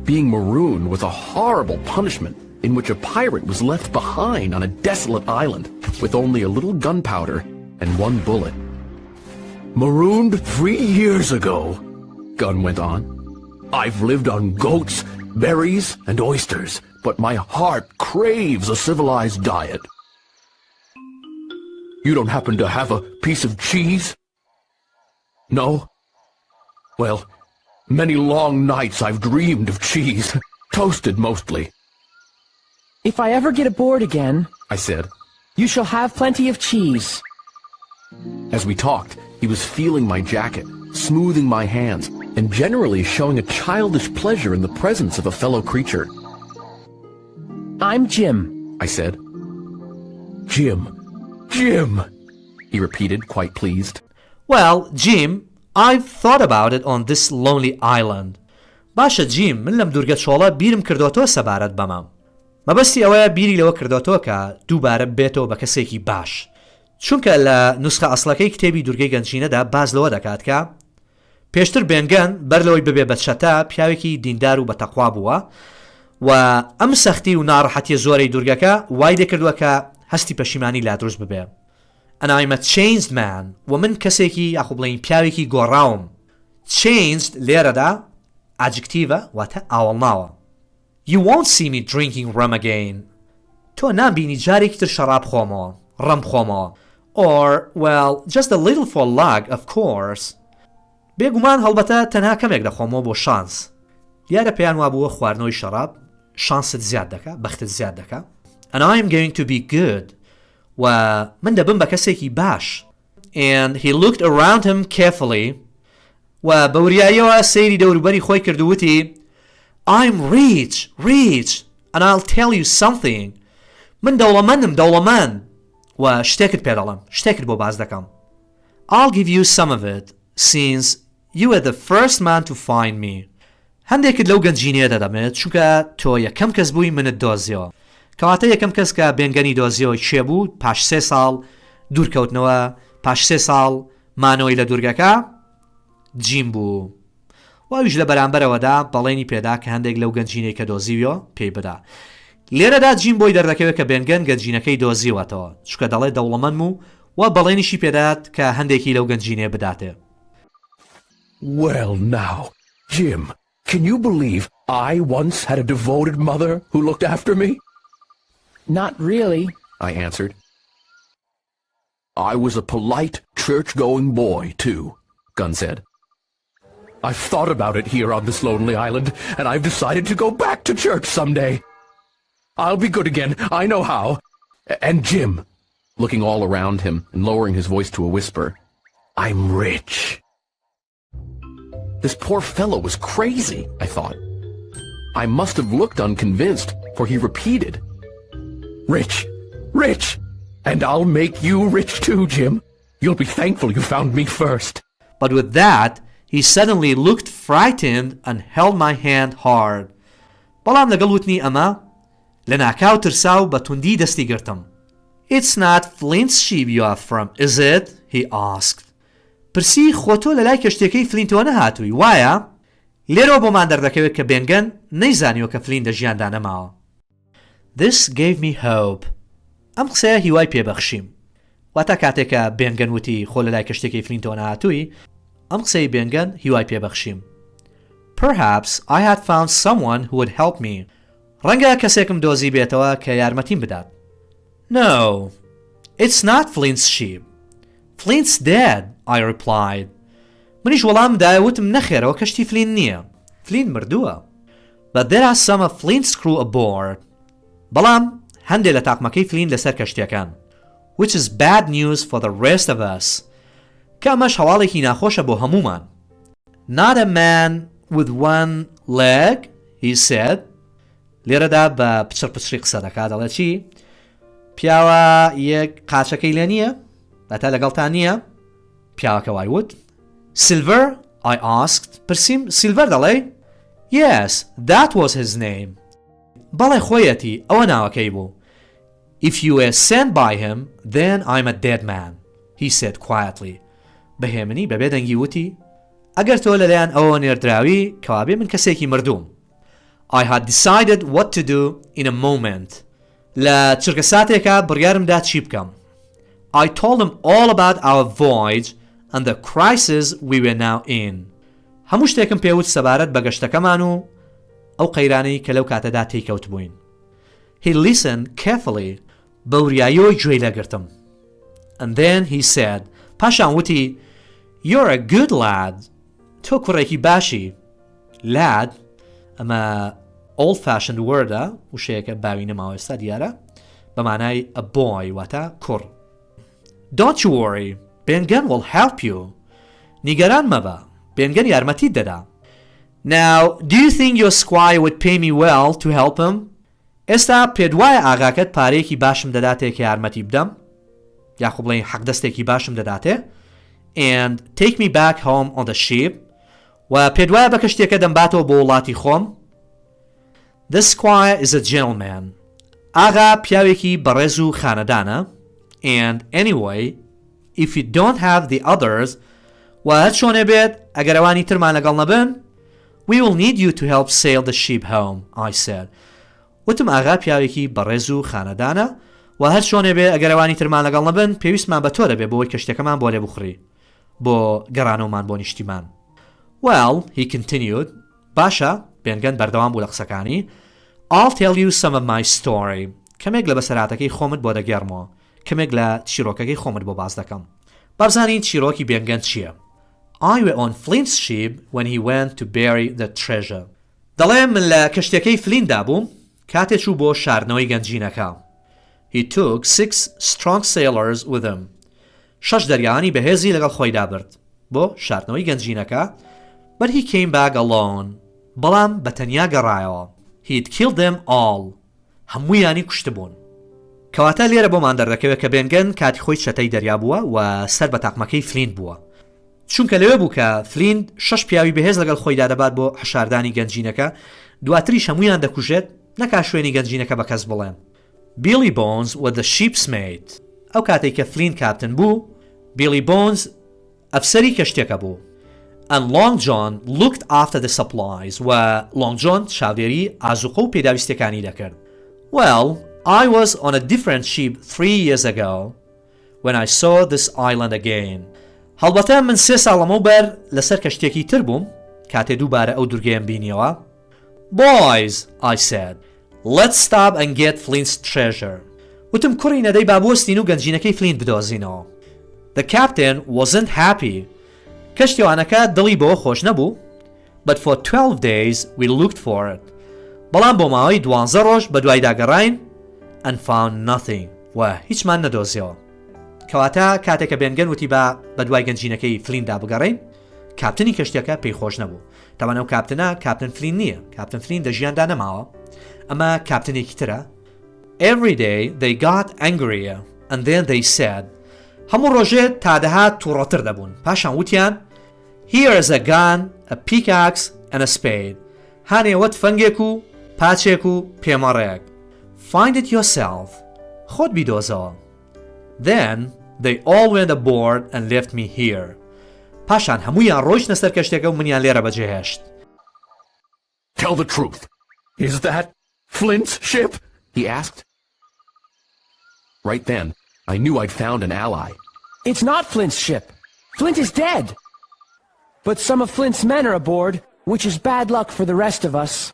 Being marooned was a horrible punishment in which a pirate was left behind on a desolate island with only a little gunpowder and one bullet. Marooned 3 years ago, Gunn went on. I've lived on goats, berries, and oysters, but my heart craves a civilized diet. You don't happen to have a piece of cheese? No? Well, many long nights I've dreamed of cheese, toasted mostly. If I ever get aboard again, I said. you shall have plenty of cheese. As we talked, he was feeling my jacket, smoothing my hands, and generally showing a childish pleasure in the presence of a fellow creature. I'm Jim, I said. Jim, Jim, he repeated, quite pleased. Well, Jim, I've thought about it on this lonely island. باشە جیم من لەم دوورگە چۆڵە بیرم کردوتەوە سەبارەت بەمە. مەبەستی ئەوەیە بیری لەوە کردوتەوە کە دووبارە بێتەوە بە کەسێکی باش. چونکە لە نوسخە ئەسڵەکەی کتێبی دورگەی گەنجینەدا باز لەوە دەکات کە پێشتر بێنگەن بەر لەوەی ببێ بە چەتە پیاوێکی دیندار و بەتەقوا بووە و ئەم سەختی و ناڕەحەتی زۆرەی دوورگەکە وای دەکردووە کە هەستی پەشیمانی لا دروست ببێ. And I'm a changed man و من کەسێکی یاخوب بڵێین پیاوێکی گۆڕاوم. Changed لێرەدا adjectivە واتە ئاوەڵناوە. You won't see me drinking rum again. تۆ نامبینی جارێکی تر شەراب خۆمەوە ڕەم خۆمەوە. Or, well, just a little for luck, of course. بێگومان هەڵبەتە تەنها کەمێک دەخۆمەوە بۆ شانس. دیارە پێیان وابووە خواردنەوەی شەراب شانست زیاد دەکا بەختت زیاد دەکا. And I'm going to be good. و من دەبم بە کەسێکی باش. And he looked around him carefully. و بەوریاییەوە سەیری دەوروبەری خۆی کردووتی I'm rich, rich, and I'll tell you something. من دەوڵەمەندم. و شتێکت پێ دەڵێم شتێکت بۆ باز دەکەم. I'll give you some of it since you were the first man to find me. هەندێکت لەو گەنجینەیە دەدەمێت چونکە تۆ یەکەم کەس بووی منت دۆزیەوە. کەواتە یەکەم کەس کە بێنگەنی دۆزیەوە کێ بوو پاش 3 ساڵ دوورکەوتنەوە پاش 3 ساڵ مانەوەی لە دوورگەکە جیم بوو. واویش لە بەرامبەرەوەدا بەڵێنی پێدا کە هەندێک لەو گەنجینەی کە دۆزیوە پێی بدا. لێرەدا جیم بۆی دەردەکەوێت کە بێنگەن گەنجینەکەی دۆزیوەتەوە چونکە دەڵێ دەوڵەمەند و بەڵێنیشی پێدات کە هەندێکی لەو گەنجینەیە بداتێ. Well now, Jim, can you believe I once had a devoted mother who looked after me? Not really, I answered. I was a polite, church-going boy, too, Gunn said. I've thought about it here on this lonely island, and I've decided to go back to church someday. I'll be good again, I know how. And Jim, looking all around him and lowering his voice to a whisper, I'm rich. This poor fellow was crazy, I thought. I must have looked unconvinced, for he repeated, Rich, rich, and I'll make you rich too, Jim. You'll be thankful you found me first. But with that, he suddenly looked frightened and held my hand hard. بەڵام لەگەڵ وتنی ئەمە لە ناکاو ترساو بە توندی دەستی گرتم. It's not Flint's sheep you are from, is it? He asked. پرسی خۆ تۆ لە لای کەشتەکەی فلینتۆ نەهاتووی وایە؟ لێرەوە بۆمان دەردەکەوێت کە بێنگەن نەیزانیوە کە فلین لە ژیاندا نەماوە. This gave me hope. ئەم قسەیە هیوای پێبەخشیم. واتە کاتێک کە بێنگەن وتی خۆ لە لای کەشتەکەی فلینتۆ نەهاتووی ئەم قسەی بێنگەن هیوای پێبەخشیم. Perhaps I had found someone who would help me. ڕەنگە کەسێکم دۆزی بێتەوە کە یارمەتیم بدات. No, it's not Flint's sheep. Flint's dead, I replied. منیش وەڵام دایوتم نەخێرەوە کەشتی فلین نییە. فلین مردووە. But there are some of Flint's crew aboard. بەڵام هەندێک لە تاقمەکەی فلین لەسەر کەشتیەکان. Which is bad news for the rest of us. کە ئەمەش هەواڵێکی ناخۆشە بۆ هەمومان. Not a man with one leg, he said. لێرەدا بە پچڕ پچڕی قسە دەکات دەڵێ چی؟ پیاوە یەک قاچەکەی لێ نییە؟ بەتا لەگەڵتان نییە؟ پیاوەکە وای وت. Silver? I asked. پرسیم سیلڤەر دەڵێ؟ Yes, that was his name. بەڵێ خۆیەتی ئەوە ناوەکەی بوو. If you were sent by him, then I'm a dead man, he said quietly. بەهێمنی بەبێ دەنگی وتی ئەگەر تۆ لەلایەن ئەوە نێردراوی کەوابێ من کەسێکی مردووم. I had decided what to do in a moment. لە چرکە ساتێکە بڕیارمدا چی بکەم. I told him all about our voyage and the crisis we were now in. هەموو شتێکم پێوت سەبارەت بە گەشتەکەمان و ئەو قەیرانەی کە لەو کاتەدا تێکەوت بووین. He listened carefully. بەوریاییەوەی گوێی لەگرتم. And then he said, پاشان وتی, You're a good lad. تۆ کوڕێکی باشی. Lad ئەمە old-fashioned wordە وشەیەکە باوی نەماوە ئێستا دیارە بە مانای a boy واتە کوڕ. Don't you worry. بێنگەن will help you. نیگەران مەبە. بێنگەن یارمەتیت دەدا. Now, do you think your squire would pay me well to help him? ئێستا پێت وایە ئاغاکەت پارەیەکی باشم دەداتێ کە یارمەتی بدەم؟ یاخۆ بڵێن حەقدەستێکی باشم دەداتێ؟ And take me back home on the ship? و پێت وایە بە کەشتێکە دەمباتەوە بۆ وڵاتی خۆم؟ The squire is a gentleman. ئاغا پیاوێکی بەڕێز و خانەدانە. And anyway, if you don't have the others, و هەر چۆنێ بێت ئەگەر ئەوانی ترمان لەگەڵ نەبن, we will need you to help sail the ship home, I said. وتم ئاغا پیاوێکی بەڕێز و خانەدانە و هەر چۆنێ بێ ئەگەر ئەوانی ترمان لەگەڵ نەبن پێویستمان بە تۆ دەبێ بۆی کەشتەکەمان بۆ لێ بخڕی بۆ گەڕانەوەمان بۆ نیشتیمان. Well, he continued. باشە, بێنگەن بەردەوام بوو لە قسەکانی. I'll tell you some of my story. کەمێک لە بەسەراتەکەی خۆمت بۆ دەگەڕمەوە. کەمێک لە چیرۆکەکەی خۆمت بۆ باز دەکەم. بەرزانین چیرۆکی بێنگەن چییە؟ I were on Flint's ship when he went to bury the treasure. دەڵێ من لە کەشتەکەی فلیندا بووم کاتێک چوو بۆ شاردنەوەی گەنجینەکە. He took 6 strong sailors with him. 6 دەریانی بەهێزی لەگەڵ خۆیدا برد بۆ شاردنەوەی گەنجینەکە. But he came back alone. بەڵام بەتەنیا گەڕایەوە. He'd killed them all. هەموویانی کوشتبوون. کەواتە لێرە بۆمان دەردەکەوێت کە بێنگەن کاتی خۆی شەتەی دەریا بووە و سەر بە تاقمەکەی فلیند بووە. چونکە لەوێ بوو کە فلیند 6 پیاوی بەهێز لەگەڵ خۆیدا دەبات بۆ هەشاردانی گەنجینەکە دواتریش هەمویان دەکوژێت نەکا شوێنی گەنجینەکە بە کەس بڵێن. Billy Bones was the ship's mate. ئەو کاتێک کە فلیند کاپتن بوو Billy Bones ئەفسەری کەشتێکە بوو. And Long John looked after the supplies و Long John چاودێری ئازوقە و پێداویستەکانی دەکرد. Well, I was on a different ship 3 years ago when I saw this island again. هەڵبەتە من 3 ساڵەمە بەر لەسەر کەشتێکی تر بووم کاتێ دووبارە ئەو دورگەیەم بینیەوە. Boys, I said, let's stop and get Flint's treasure. وتم کوڕی نەدەی با بوەستین و گەنجینەکەی فلیند بدۆزینەوە. The captain wasn't happy. کەشتیوانەکە دڵی بەوە خۆش نەبوو. But for 12 days we looked for it. بەڵام بۆ ماوەی 12 ڕۆژ بە دوای داگەڕاین and found nothing. و هیچمان نەدۆزیەوە. کەواتە کاتێکە بێنگەن وتی بە دوای گەنجینەکەی فلیندا بگەڕین کاپتنی کەشتەکە پێی خۆش نەبوو. تاوان ئەو کاپتنە کاپتن فلین نییە. کاپتن فلین دەژیاندا نەماوە. ئەمە کاپتنێکی ترە. Every day they got angrier and then they said هەموو ڕۆژێ تا دەهات تووڕەتر دەبوون. پاشان وتیان Here is a gun, a pickaxe and a spade. هانێوە تفەنگێک و پاچێک و پێمەڕێک. Find it yourself. خۆت بیدۆزەوە. Then they all went aboard and left me here. پاشان هەموویان ڕۆیشتنە سەر کەشتێکە و منیان لێرە بەجێهێشت. Tell the truth. Is that Flint's ship? He asked. Right then, I knew I'd found an ally. It's not Flint's ship. Flint is dead. But some of Flint's men are aboard, which is bad luck for the rest of us.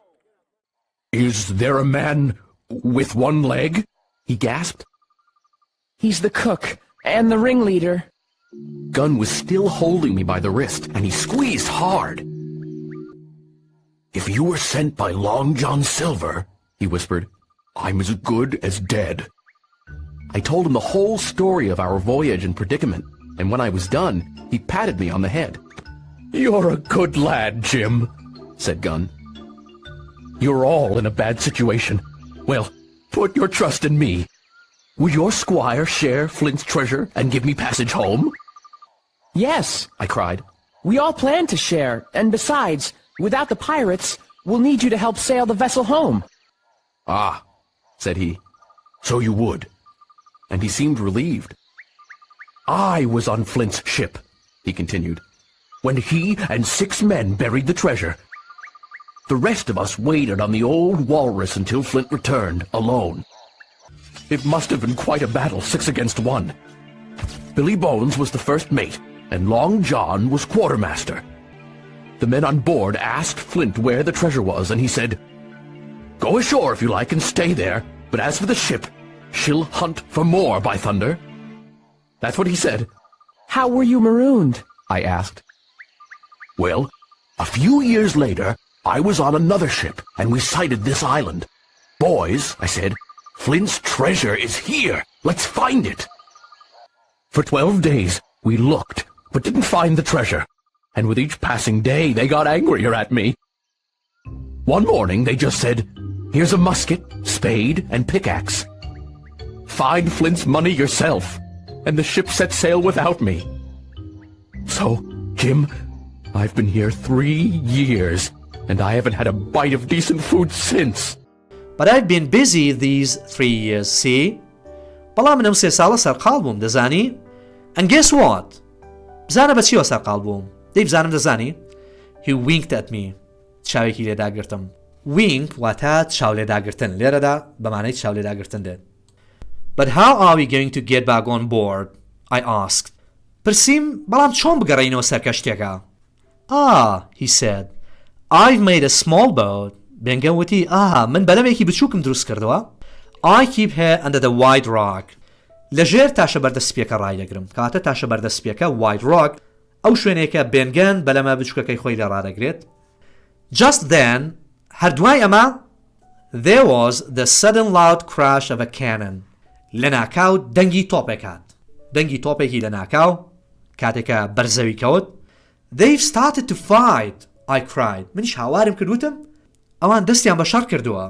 Is there a man with one leg? He gasped. He's the cook and the ringleader. Gunn was still holding me by the wrist, and he squeezed hard. "If you were sent by Long John Silver," he whispered, "I'm as good as dead." I told him the whole story of our voyage and predicament, and when I was done, he patted me on the head. "You're a good lad, Jim," said Gunn. "You're all in a bad situation. Well, put your trust in me. Will your squire share Flint's treasure and give me passage home?" Yes, I cried. we all plan to share, and besides, without the pirates, we'll need you to help sail the vessel home. "Ah," said he, "so you would." And he seemed relieved. "I was on Flint's ship," he continued, "when he and 6 men buried the treasure. The rest of us waited on the old walrus until Flint returned, alone. It must have been quite a battle, 6 against 1. Billy Bones was the first mate, and Long John was quartermaster. The men on board asked Flint where the treasure was, and he said, 'Go ashore if you like and stay there, but as for the ship, she'll hunt for more, by thunder.' That's what he said." How were you marooned? I asked. "Well, a few years later, I was on another ship, and we sighted this island. 'Boys,' I said, 'Flint's treasure is here. Let's find it.' For 12 days, we looked, but didn't find the treasure, and with each passing day, they got angrier at me. One morning, they just said, 'Here's a musket, spade, and pickaxe. Find Flint's money yourself,' and the ship set sail without me. So, Jim, I've been here 3 years, and I haven't had a bite of decent food since." But I've been busy these 3 years, see? بەڵام منم 3 ساڵە سەرقاڵ بووم دەزانی؟ And guess what? بزانە بە چیوە سەرقاڵ بووم؟ دەی بزانم دەزانی؟ He winked at me. چاوێکی لێداگرتم. Wink واتە چاو لێداگرتن. لێرەدا بەمانەی چاو لێداگرتن دێت. But how are we going to get back on board? I asked. پرسیم بەڵام چۆن بگەڕێینەوە سەر کەشتێکە؟ Ah, he said. I've made a small boat. بێنگە وتی من بەلەمێکی بچووکم دروست کردەوە. I keep her under the wide rock. لەژێر تاشە بەردەسپیەکە ڕایدەگرم. کاتە تاشە بەردەسپیەکە wide rock ئەو شوێنێکە بێنگەن بەلەمە بچووکەکەی خۆی لە ڕادەگرێت. Just then, هەردوای ئەمە, there was the sudden loud crash of a cannon. لە ناکاو دەنگی تۆپێک هات. دەنگی تۆپێکی لە ناکاو کاتێکە بەرزەوی کەوت. They've started to fight, I cried. منیش هاوارم کردوتم ئەوان دەستیان بە شەڕ کردووە.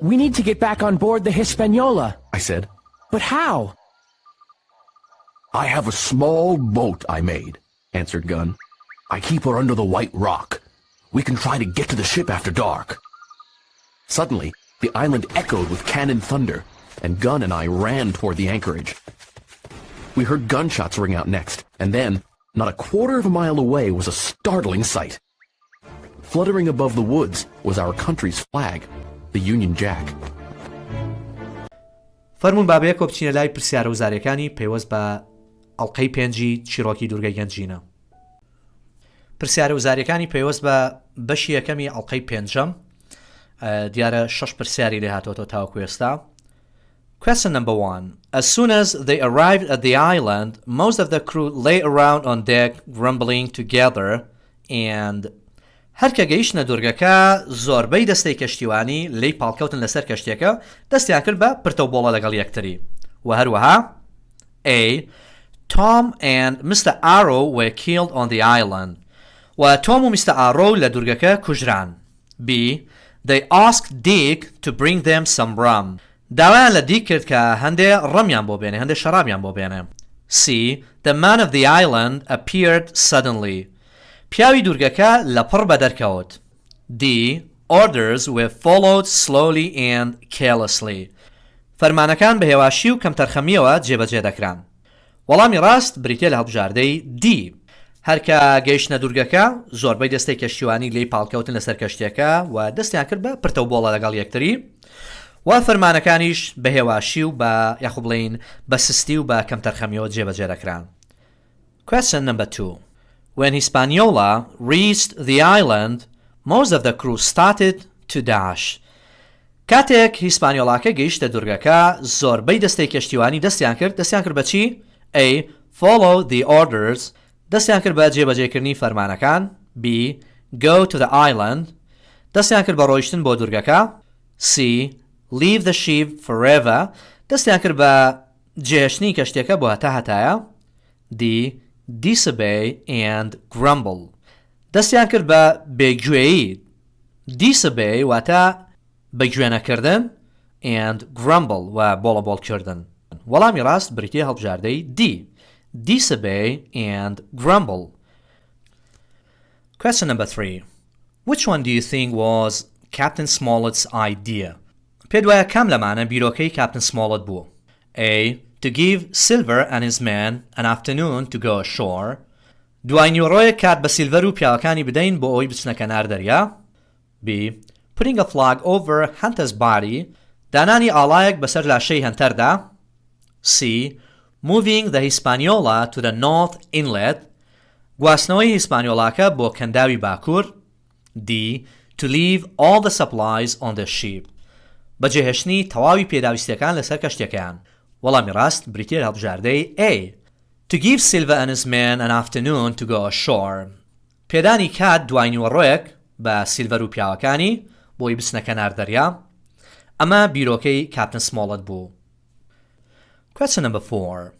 We need to get back on board the Hispaniola. I said. But how? "I have a small boat I made," answered Gunn. "I keep her under the White Rock. We can try to get to the ship after dark." Suddenly, the island echoed with cannon thunder, and Gunn and I ran toward the anchorage. We heard gunshots ring out next, and then, not a quarter of a mile away, was a startling sight. Fluttering above the woods was our country's flag, the Union Jack. فەرمون بابەیە کۆ بچینە لای پرسیارە وزارەکانی پەیوەست بە ئەڵقەی 5 چیرۆکی دوورگەی گەنجینە. پرسیارە وزارەکانی پەیوەست بە بەشی یەکەمی ئەڵقەی 5 دیارە 6 پرسیاری لێ هاتۆتە تاوەکو ئێستا. Question number 1. As soon as they arrived at the island, most of the crew lay around on deck grumbling together, and هەرکە گەیشتنە دوورگەکە زۆربەی دەستەی کەشتیوانی لی پاڵکەوتن لەسەر کەشتێکە دەستیان کرد بە پرتەوبۆڵە لەگەڵ یەکتری. و هەروەها A. Tom and Mr. Arrow were killed on the island. و Tom و Mr. Arrow لە دوورگەکە کوژران. B. They asked Dick to bring them some rum. داوایان لە دیک کرد کە هەندێ ڕەمیان بۆ بێنێ هەندێ شەرابیان بۆ بێنێ. C. The man of the island appeared suddenly. پیاوی دوورگەکە لە پڕ بە دەرکەوت. D. Orders were followed slowly and carelessly. فەرمانەکان بە هێواشی و کەم تەرخەمیەوە جێبەجێ دەکران. وەڵامی ڕاست بریتێ لە هەڵبژاردەی D. هەرکە گەیشتنە دوورگەکە زۆربەی دەستەی کەشتیوانی لی پاڵکەوتن لەسەر کەشتێکە و دەستیان کرد بە پرتەوبۆڵە لەگەڵ یەکتری و فەرمانەکانیش بە هێواشی و بە یاخو بڵین بە سستی و بە کەم تەرخەمیەوە جێبەجێ دەکران. Question number 2. When Hispaniola reached the island, most of the crew started to dash. کاتێک هیسپانیۆڵاکە گەیشتە دوورگەکە زۆربەی دەستەی کەشتیوانی دەستیان کرد بە چی؟ A. follow the orders دەستیان کرد بە جێبەجێکردنی فەرمانەکان. B. Go to the island دەستیان کرد بە ڕۆیشتن بۆ دوورگەکە. C. Leave the ship forever دەستیان کرد بە جێهێشتنی کەشتێکە بۆ هەتایە. D. Disobey and grumble دەستیان کرد بە بێگوێیی. Disobey واتە بەگوێنەکردن and grumble و بۆڵەبۆڵکردن. وەڵامی ڕاست بریتیە هەڵبژاردەی D. Disobey and grumble. Question number 3. Which one do you think was Captain Smollett's idea? پێت وایە کام لەمانە بیرۆکەی Captain Smollett بوو؟ A. To give Silver and his men an afternoon to go ashore. دوای نیوەڕۆیە کات بە سیلڤەر و پیاوەکانی بدەین بۆ ئەوی بچنە کەنار دەریا. B. Putting a flag over Hunter's body دانانی ئاڵایەک بەسەر لاشەی هەنتەردا. C. Moving the Hispaniola to the North Inlet گواستنەوەی هیسپانیۆڵاکە بۆ کەنداوی باکوور. D. To leave all the supplies on the ship بەجێهێشتنی تەواوی پێداویستیەکان لەسەر کەشتەکان. وەڵامی ڕاست بریتیە هەڵبژاردەی A. To give Silver and his men an afternoon to go ashore پێدانی کات دوای نیوەڕۆیەک بە سیلڤەر و پیاوەکانی بۆی بچنە کەنار دەریا. ئەمە بیرۆکەی Captain Smollett بوو. Question number 4.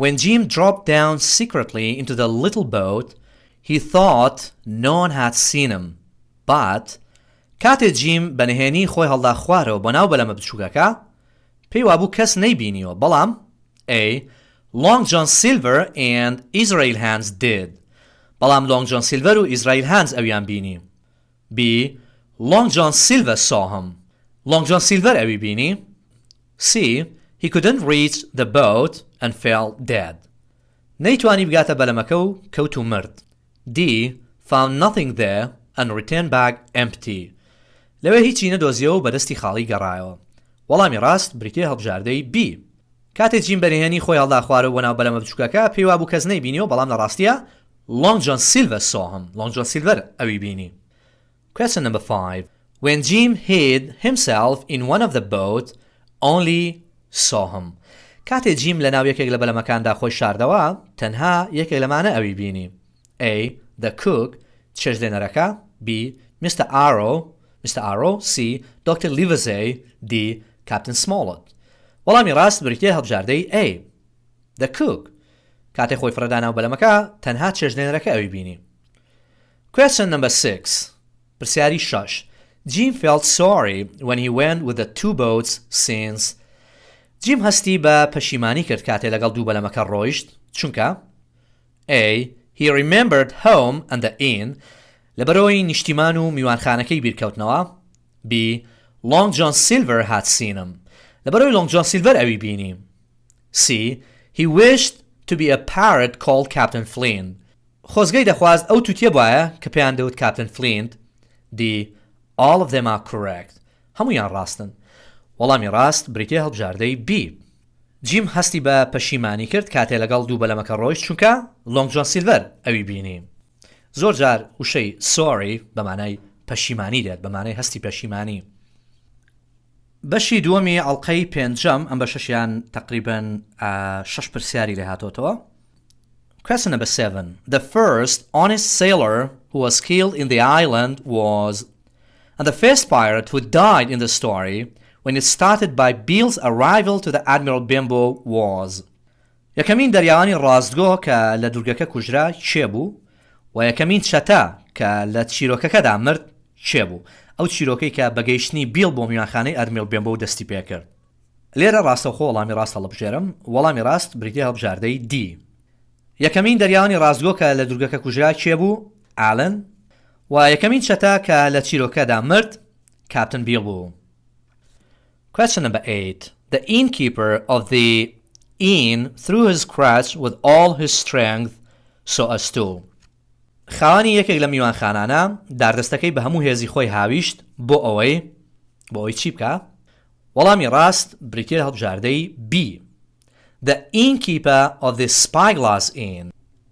When Jim dropped down secretly into the little boat, he thought no one had seen him. But کاتێ جیم بەنهێنی خۆی هەڵدا خوارەوە بۆ ناو بەلەمە بچووکەکە پێی وابوو کەس نەیبینیوە بەڵام A. Long John Silver and Israel Hands did بەڵام Long John Silver و Israel Hands ئەویان بینی. B. Long John Silver saw him Long John Silver ئەوی بینی. C. He couldn't reach the boat and fell dead نەیتوانی بگاتە بەلەمەکە و کەوت و مرد. D. Found nothing there and returned back empty لەوێ هیچی نەدۆزیەوە و بەدەستی خاڵی گەڕایەوە. وەڵامی ڕاست بریتیە هەڵبژاردەی B. کاتێک جیم بەنهێنی خۆی هەڵدا خوارەوە بۆ ناو بەلەمە بچووکەکە پێی وابوو کەس نەیبینیەوە بەڵام لە ڕاستیە Long John Silver saw him Long John Silver ئەوی بینی. Question number 5. When Jim hid himself in one of the boat only saw him کاتێک جیم لە ناو یەکێک لە بەلەمەکاندا خۆی شاردەوە تەنها یەکێک لەمانە ئەوی بینی. A. The cook چێژدێنەرەکە. B. Mr. Arrow C. Dr. Livesey D. Captain Smollett وەڵامی ڕاست بریتیە هەڵبژاردەی A. The cook کاتێک خۆی فرەدا ناو بەلەمەکە تەنها چێژدێنەرەکە ئەوی بینی. Question number 6. پرسیاری 6. Jim felt sorry when he went with the two boats since جیم هەستی بە پەشیمانی کرد کاتێ لەگەڵ دوو بەلەمەکە ڕۆیشت چونکە A. He remembered home and the inn لەبەرەوەی نیشتیمان و میوانخانەکەی بیرکەوتنەوە. B. Long John Silver had seen him لەبەرەوەی Long John Silver ئەوی بینی. C. He wished to be a pirate called Captain Flint خۆزگەی دەخواست ئەو تووتیە بایە کە پێیان دەوت Captain Flint. D. All of them are correct هەموویان ڕاستن. وەڵامی ڕاست بریتیە هەڵبژاردەی B. جیم هەستی بە پەشیمانی کرد کاتێ لەگەڵ دوو بەلەمەکە ڕۆیشت چونکە Long John Silver ئەوی بینی. زۆر جار وشەی sorry بەمانای پەشیمانی دێت بەمانای هەستی پەشیمانی. بەشی دووەمی ئەڵقەی پێنجەم ئەم بەشەشیان تقریباً 6 پرسیاری لێ هاتۆتەوە. Question number 7. The first honest sailor who was killed in the island was and the first pirate who died in the story when it started by Bill's arrival to the Admiral Bimbo was یەکەمین دەریاوانی ڕاستگۆ کە لە دوورگەکە کوژرا کێ بوو و یەکەمین چەتە کە لە چیرۆکەکەدا مرد کێ بوو ئەو چیرۆکەی کە بەگەیشتنی بیل بۆ میوانخانەی ئەدمیرال بێمبۆ و دەستی پێ کرد. لێرە ڕاستەوخۆ وەڵامی ڕاست هەڵبژێرم. وەڵامی ڕاست بریتیە هەڵبژاردەی D. یەکەمین دەریاوانی ڕاستگۆ کە لە دوورگەکە کوژرا کێ بوو ئالن و یەکەمین چەتە کە لە چیرۆکەدا مرد کاپتن بیل بوو. Question number 8. The innkeeper of the inn threw his crutch with all his strength so as to خاوەنی یەکێک لە میوانخانانە داردەستەکەی بە هەموو هێزی خۆی هاویشت بۆ ئەوەی چی بکە؟ وەڵامی ڕاست بریتیە هەڵبژاردەی B. The innkeeper of the Spyglass Inn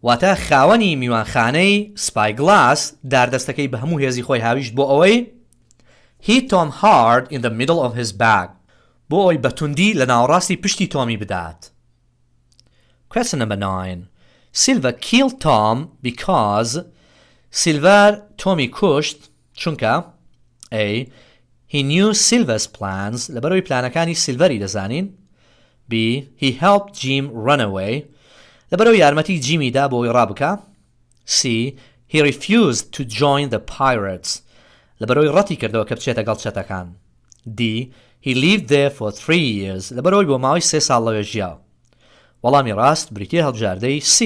واتە خاوەنی میوانخانەی Spyglass داردەستەکەی بە هەموو هێزی خۆی هاویشت بۆ ئەوەی hit Tom hard in the middle of his back بۆ ئەوەی بەتوندی لە ناوەڕاستی پشتی تۆمی بدات. Question number 9. Silver killed Tom because Silver Tommy کشت چونکە A. He knew Silver's plans لەبەرەوەی پلانەکانی سیلڤەری دەزانین. B. He helped Jim run away لەبەرەوەی یارمەتی جیمیدا بۆی ڕابکە. C. He refused to join the pirates لەبەرەوەی ڕەتی کردەوە کە بچێتە گەڵ چەتەکان. D. He lived there for 3 years لەبەرەوەی بۆ ماوەی 3 ساڵ لەوێ ژیا. وەڵامی ڕاست بریتیە هەڵبژاردەی C.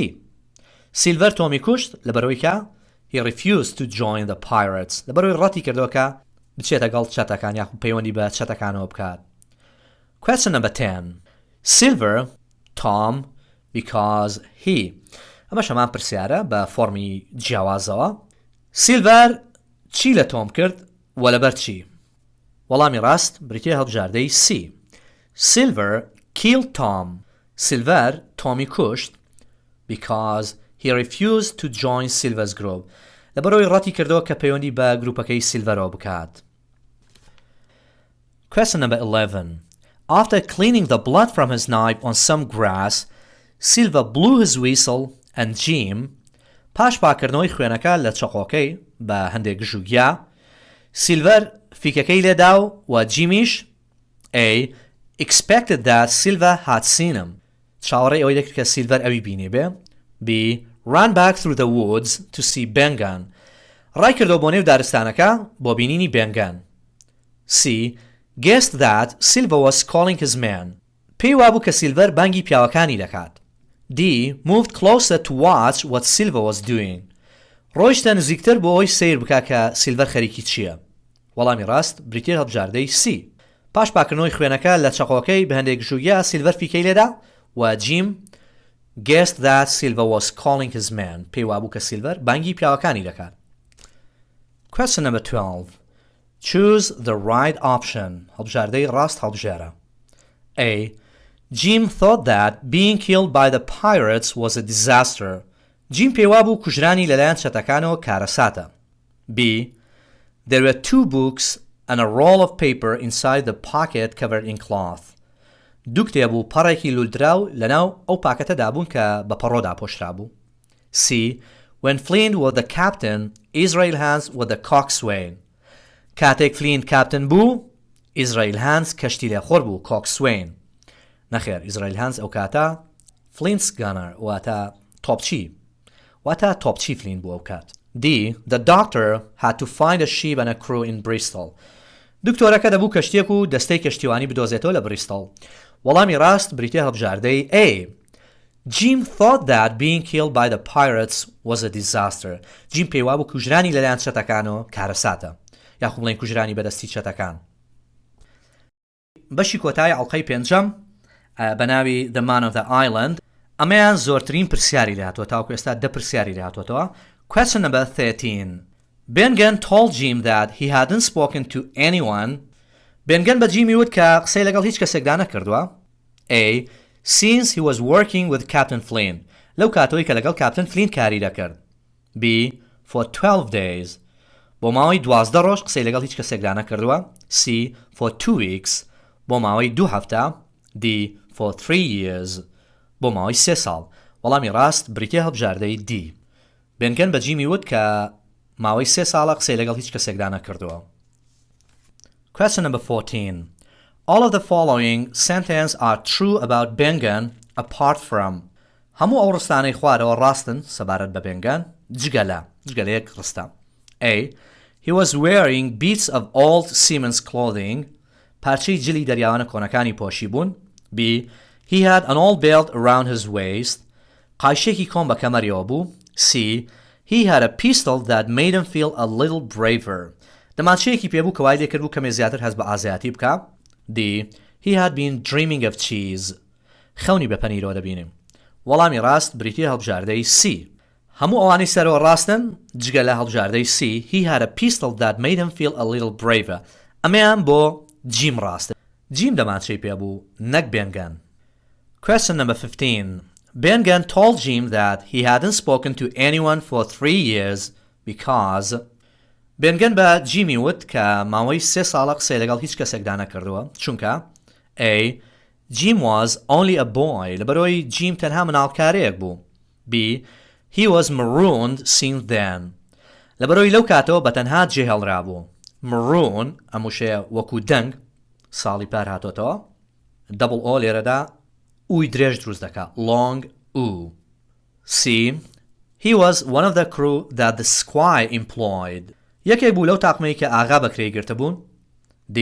سیلڤەر تۆمی کوشت لەبەرەوەی کە He refused to join the pirates لەبەرەوەی ڕەتی کردەوە کە بچێتە گەڵ چەتەکان یاخود پەیوەندی بە چەتەکانەوە بکات. Question number 10. Silver Tom because he ئەمە شەمان پرسیارە بە فۆرمی جیاوازەوە. سیلڤەر چی لە تۆم کرد و لەبەر چی؟ وەڵامی ڕاست بریتیە هەڵبژاردەی C. Silver killed Tom سیلڤەر تۆمی کوشت because he refused to join Silver's group لەبەرەوەی ڕەتی کردەوە کە پەیوەندی بە گروپەکەی سیلڤەرەوە بکات. Question number 11. After cleaning the blood from his knife on some grass, Silver blew his whistle and Jim پاش پاکردنەوەی خوێنەکە لە چەقۆکەی بە هەندێک ژوگیا سیلڤەر فیکەکەی لێدا و جیمیش A. expected that Silver had seen him چاوەڕێی ئەوەی دەکرد کە سیلڤەر ئەوی بینێ بێ. B. ran back through the woods to see Bengan ڕای کردەوە بۆ نێو دارستانەکە بۆ بینینی بێنگان. C. guessed that Silver was calling his man پێی وابوو کە سیلڤەر بانگی پیاوەکانی دەکات. D. moved closer to watch what Silver was doing ڕۆیشتە نزیکتر بۆ ئەوی سیر بکا کە سیلڤەر خەریکی چییە. وەڵامی ڕاست بریتیە هەڵبژاردەی C. پاش پاکردنەوەی خوێنەکە لە چەقۆکەی بە هەندێک ژوگیا سیلڤەر فیکەی لێدا و جیم guessed that Silver was calling his man پێی وابوو کە سیلڤەر بانگی پیاوەکانی دەکات. Question number 12. Choose the right option هەڵبژاردەی ڕاست هەڵبژێرە. A. Jim thought that being killed by the pirates was a disaster. Jim پێی وابوو کوژرانی لەلایەن چەتەکانەوە کارەساتە. B. There were 2 books and a roll of paper inside the pocket covered in cloth. دوو کتێب و پەڕێکی لولدراو لەناو ئەو پاکەتەدا بوون کە بە پەڕۆدا پۆشرا بوو. C. When Flint was the captain, Israel Hands was the coxswain. کاتێک فلین کاپتن بوو ئیزرائیل هانز کەشتی لێخۆر بوو کۆکسوین. نەخێر ئیزرائیل هانز ئەو کاتە فلینس گانەر واتە تۆپچی فلین بوو ئەو کات. D. The doctor had to find a ship and a crew in Bristol. دکتۆرەکە دەبوو کەشتێک و دەستەی کەشتیوانی بدۆزێتەوە لە بریستڵ. وەڵامی ڕاست بریتیە هەڵبژاردەی A. Jim thought that being killed by the pirates was a disaster. Jim پێی وابوو کوژرانی لەلایەن چەتەکانەوە کارەساتە. یاخوب بڵێن کوژرانی بەدەستی چەتەکان. بەشی کۆتای ئەڵقەی پێنجەم بە ناوی The Man of the Island ئەمەیان زۆرترین پرسیاری لێ هاتووە تاوەکو ئێستا 10 پرسیاری لێ هاتووەتەوە. Question number 13. Bengan told Jim that he hadn't spoken to anyone. Bengan بە جیمی وت کە قسەی لەگەڵ هیچ کەسێکدا نەکردووە. A. Since he was working with Captain Flynn لەو کاتەوەی کە لەگەڵ کاپتن فلین کاری دەکرد. B. For 12 days بۆ ماوەی 12 ڕۆژ قسەی لەگەڵ هیچ کەسێکدا نەکردووە. C. For 2 weeks بۆ ماوەی 2 هەفتە. D. For 3 years بۆ ماوەی 3 ساڵ. وەڵامی ڕاست بریتیە هەڵبژاردەی D. بێنگەن بە جیمی وت کە ماوەی 3 ساڵە قسەی لەگەڵ هیچ کەسێکدا نەکردووە. Question number 14. All of the following sentences are true about Bengan apart from هەموو ئەو ڕستانەی خوارەوە ڕاستن سەبارەت بە بێنگان جگەلەیەک ڕستە. A. He was wearing bits of old seaman's clothing پارچەی جلی دەریاوانە کۆنەکانی پۆشی بوون. B. He had an old belt around his waist قایشێکی کۆم بە کەمەریەوە بوو. C. He had a pistol that made him feel a little braver دەمانچەیەکی پێبوو کە وای لێ کرد بوو کەمێ زیاتر هەست بە ئازایەتی بکە. D. He had been dreaming of cheese خەونی بە پەنیرەوە دەبینیم. وەڵامی ڕاست بریتیە هەڵبژاردەی C. هەموو ئەوانەی سەرەوە ڕاستن جگە لە هەڵبژاردەی C. He had a pistol that made him feel a little braver ئەمەیان بۆ جیم ڕاستن. جیم دەمانچەی پێبوو نەک بێنگان. Question number 15. Bengan told Jim that he hadn't spoken to anyone for 3 years because بێنگەن بە جیمی وت کە ماوەی 3 ساڵە قسەی لەگەڵ هیچ کەسێکدا نەکردووە چونکە A. Jim was only a boy لەبەرەوەی جیم تەنها مناڵکارەیەک بوو. B. He was marooned since then لەبەرەوەی لەو کاتەوە بەتەنها جێهێڵرابوو. Maroon ئەموشەیە وەکو دەنگ ساڵی پار هاتۆتەوە. double O لێرەدا ئوی درێژ دروست دەکات. long U. C. He was one of the crew that the squire employed یەکێک بوو لەو تاقمەی کە ئاغا بەکرێی گرتە بوون. D.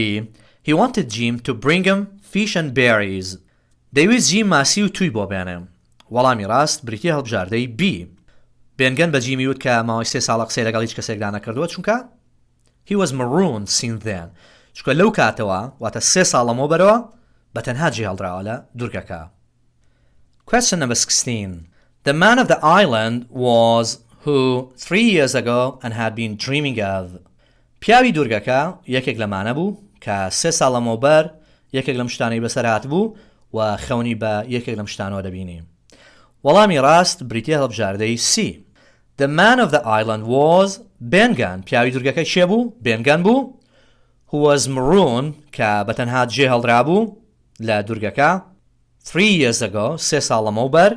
He wanted Jim to bring him fish and berries دەیویست جیم ماسی و توی بۆ بێنێ. وەڵامی ڕاست بریتیە هەڵبژاردەی B. بێنگەن بە جیمی وت کە ماوەی 3 ساڵە قسەی لەگەڵ هیچ کەسێکدا نەکردووە چونکە He was marooned since then چونکە لەو کاتەوە واتە 3 ساڵ لەمەوە بەرەوە بەتەنها جێهێڵدراوە لە دوورگەکە. Question number 16. The man of the island was who 3 years ago and had been dreaming of. پیاوی دوورگەکە یەکێک لەمانە بوو کە 3 ساڵ لەمەوە بەر یەکێک لەم شتانەی بەسەر هات بوو و خەونی بە یەکێک لەم شتانەوە دەبینی. وەڵامی ڕاست بریتیە هەڵبژاردەی C. The man of the island was بێنگان. پیاوی دوورگەکە چێ بوو؟ بێنگان بوو. Who was marooned کە بەتەنها جێهێڵدرابوو لە دوورگەکە 3 years ago 3 ساڵ لەمەوە بەر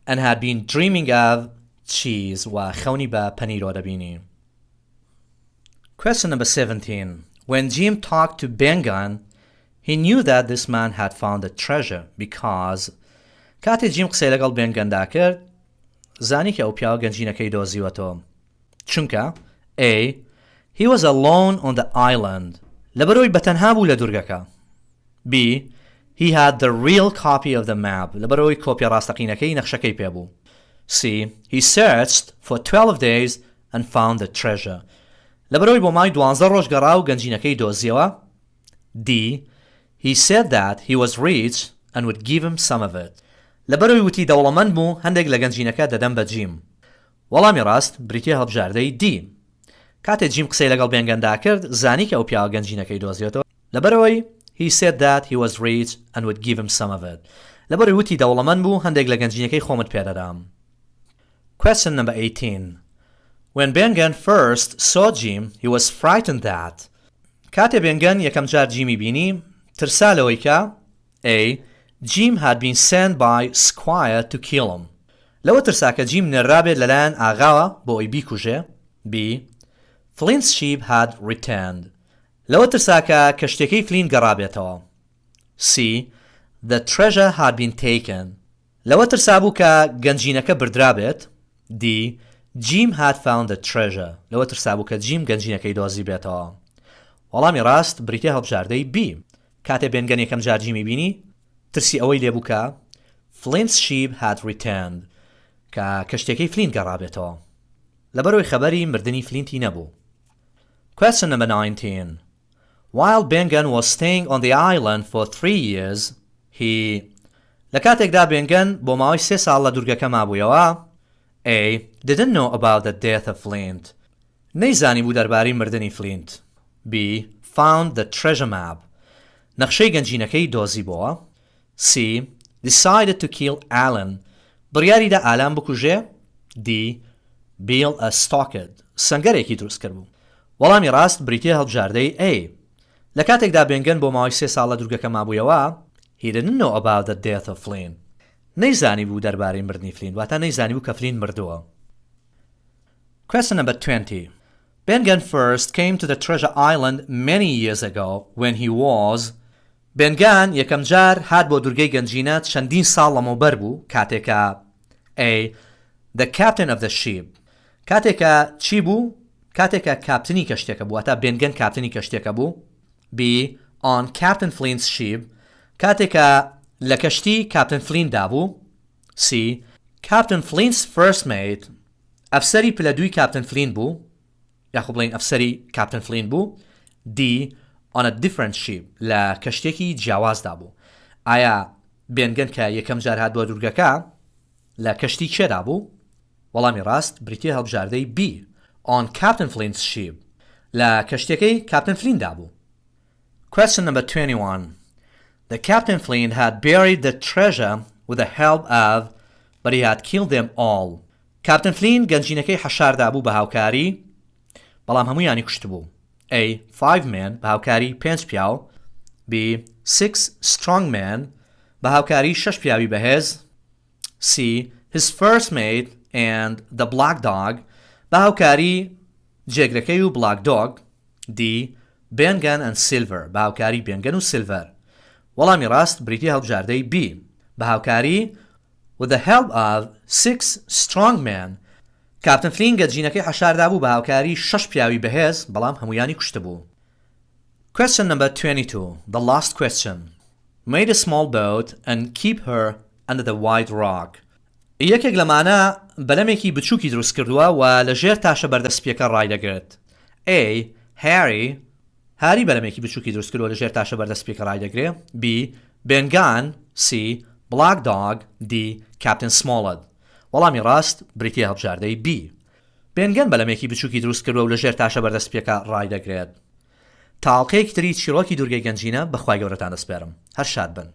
and had been dreaming of cheese و خەونی بە پەنیرۆ دەبینی. Question number 17. When Jim talked to Bengan, he knew that this man had found a treasure because کاتێ جیم قسەی لەگەڵ بێنگەندا کرد زانی کە ئەو پیاوە گەنجینەکەی دۆزیوەتەوە. چونکە A. He was alone on the island لەبەرەوەی بەتەنها بوو لە دوورگەکە. B. He had the real copy of the map لەبەرەوەی کۆپیە ڕاستەقینەکەی نەخشەکەی پێبوو. C. He searched for 12 days and found the treasure لەبەرەوەی بۆ مای 12 ڕۆژ گەڕا و گەنجینەکەی دۆزیەوە. D. He said that he was rich and would give him some of it لەبەرەوەی وتی دەوڵەمەند بوو هەندێک لە گەنجینەکە دەدەم بە جیم. وەڵامی ڕاست بریتیە هەڵبژاردەی D. کاتێ جیم قسەی لەگەڵ بێنگەندا کرد زانی کە ئەو پیاوە گەنجینەکەی دۆزیێتەوە لەبەرەوەی he said that he was rich and would give him some of it لەبەرەوەی وتی دەوڵەمەند بوو هەندێک لە گەنجینەکەی خۆمت پێدەدام. Question number 18. When Bengan first saw Jim, he was frightened that کاتێ بێنگەن یەکەم جار جیمی بینی ترسا لەوەی کە A. Jim had been sent by Squire to kill him لەوە ترسا کە جیم نێرابێت لەلایەن ئاغاوە بۆ ئەوی بیکوژێ. B. Flint's ship had returned لەوە ترسا کە کەشتەکەی فلین گەڕابێتەوە. C. The treasure had been taken لەوە ترسا بوو کە گەنجینەکە بردرابێت. D. Jim had found the treasure لەوە ترسا بوو کە جیم گەنجینەکەی دۆزی بێتەوە. وەڵامی ڕاست بریتیە هەڵبژاردەی B. کاتێ بێنگەن یەکەم جار جیمی بینی ترسی ئەوەی لێبوو کە Flint's ship had returned کە کەشتەکەی فلین گەڕابێتەوە لەبەرەوەی خەبەری مردنی فلینتی نەبوو. Question number 19. While Bengan was staying on the island for 3 years, he لە کاتێکدا بێنگەن بۆ ماوەی 3 ساڵ لە دوورگەکە مابوویەوە. A. Didn't know about the death of Flint نەیزانی بوو دەربارەی مردنی فلینت. B. Found the treasure map نەخشەی گەنجینەکەی دۆزی بۆوە. C. Decided to kill Alan بڕیاریدا ئالان بکوژێ. D. Build a stockade سەنگەرێکی دروست کرد بوو. وەڵامی ڕاست بریتیە هەڵبژاردەی A. لە کاتێکدا بێنگەن بۆ ماوەی 3 ساڵ لە دوورگەکە مابوویەوە he didn't know about the death of Flint نەیزانی بوو دەربارەی مردنی فلین واتە نەیزانی بوو کە فلین مردووە. Question number 20. Bengan first came to the treasure island many years ago when he was بێنگان یەکەم جار هات بۆ دوورگەی گەنجینە چەندین ساڵ لەمەوبەر بوو کاتێکە A. The captain of the ship کاتێکە چی بوو؟ کاتێکە کاپتنی کەشتێکە بوو واتە بێنگەن کاپتنی کەشتێکە بوو. B. On Captain Flint's ship کاتێکە لە کەشتی کاپتن فلین دابوو. C. Captain Flint's first mate ئەفسەری پلەدووی کاپتن فلین بوو یاخۆ بڵین ئەفسەری کاپتن فلین بوو. D. On a different ship لە کەشتێکی جیاوازدا بوو. ئایا بێنگەن کە یەکەم جار هات بۆ دوورگەکە لە کەشتی چێدا بوو؟ وەڵامی ڕاست بریتیە هەڵبژاردەی B. On Captain Flint's ship لە کەشتەکەی کاپتن فلین دابوو. Question number 21. The Captain Flint had buried the treasure with the help of but he had killed them all. کاپتن فلین گەنجینەکەی حەشاردا بوو بە هاوکاری بەڵام هەموویانی کوشت بوو. A. 5 men بە هاوکاری 5 پیاو. B. 6 strong men بە هاوکاری 6 پیاوی بەهێز. C. His first mate and the black dog بە هاوکاری جێگرەکەی و black dog. D. Bengan and Silver بە هاوکاری بێنگەن و سیلڤەر. وەڵامی ڕاست بریتیە هەڵبژاردەی B بە هاوکاری with the help of 6 strong men. کاپتن فلین گەنجینەکەی حەشاردا بوو بە هاوکاری 6 پیاوی بەهێز بەڵام هەمویانی کوشتە بوو. Question number 22. The last question. Made a small boat and keep her under the white rock. یەکێک لەمانە بەلەمێکی بچووکی دروست کردووە و لەژێر تاشە بەردەستپێکە ڕایدەگرێت. A. Harry هاری بەلەمێکی بچووکی دروست کردووە لەژێر تاشە بەردەستپێکە ڕایدەگرێت. B. Bengan. C. Black dog. D. Captain Smollett. وەڵامی ڕاست بریتیە هەڵبژاردەی B. بێنگەن بەلەمێکی بچووکی دروست کردووە و لەژێر تاشە بەردەستپێکە ڕایدەگرێت. تاڵقەیەکی تری چیرۆکی دوورگەی گەنجینە بەخوای گەورەتان دەسپێرم. هەر شاد بن.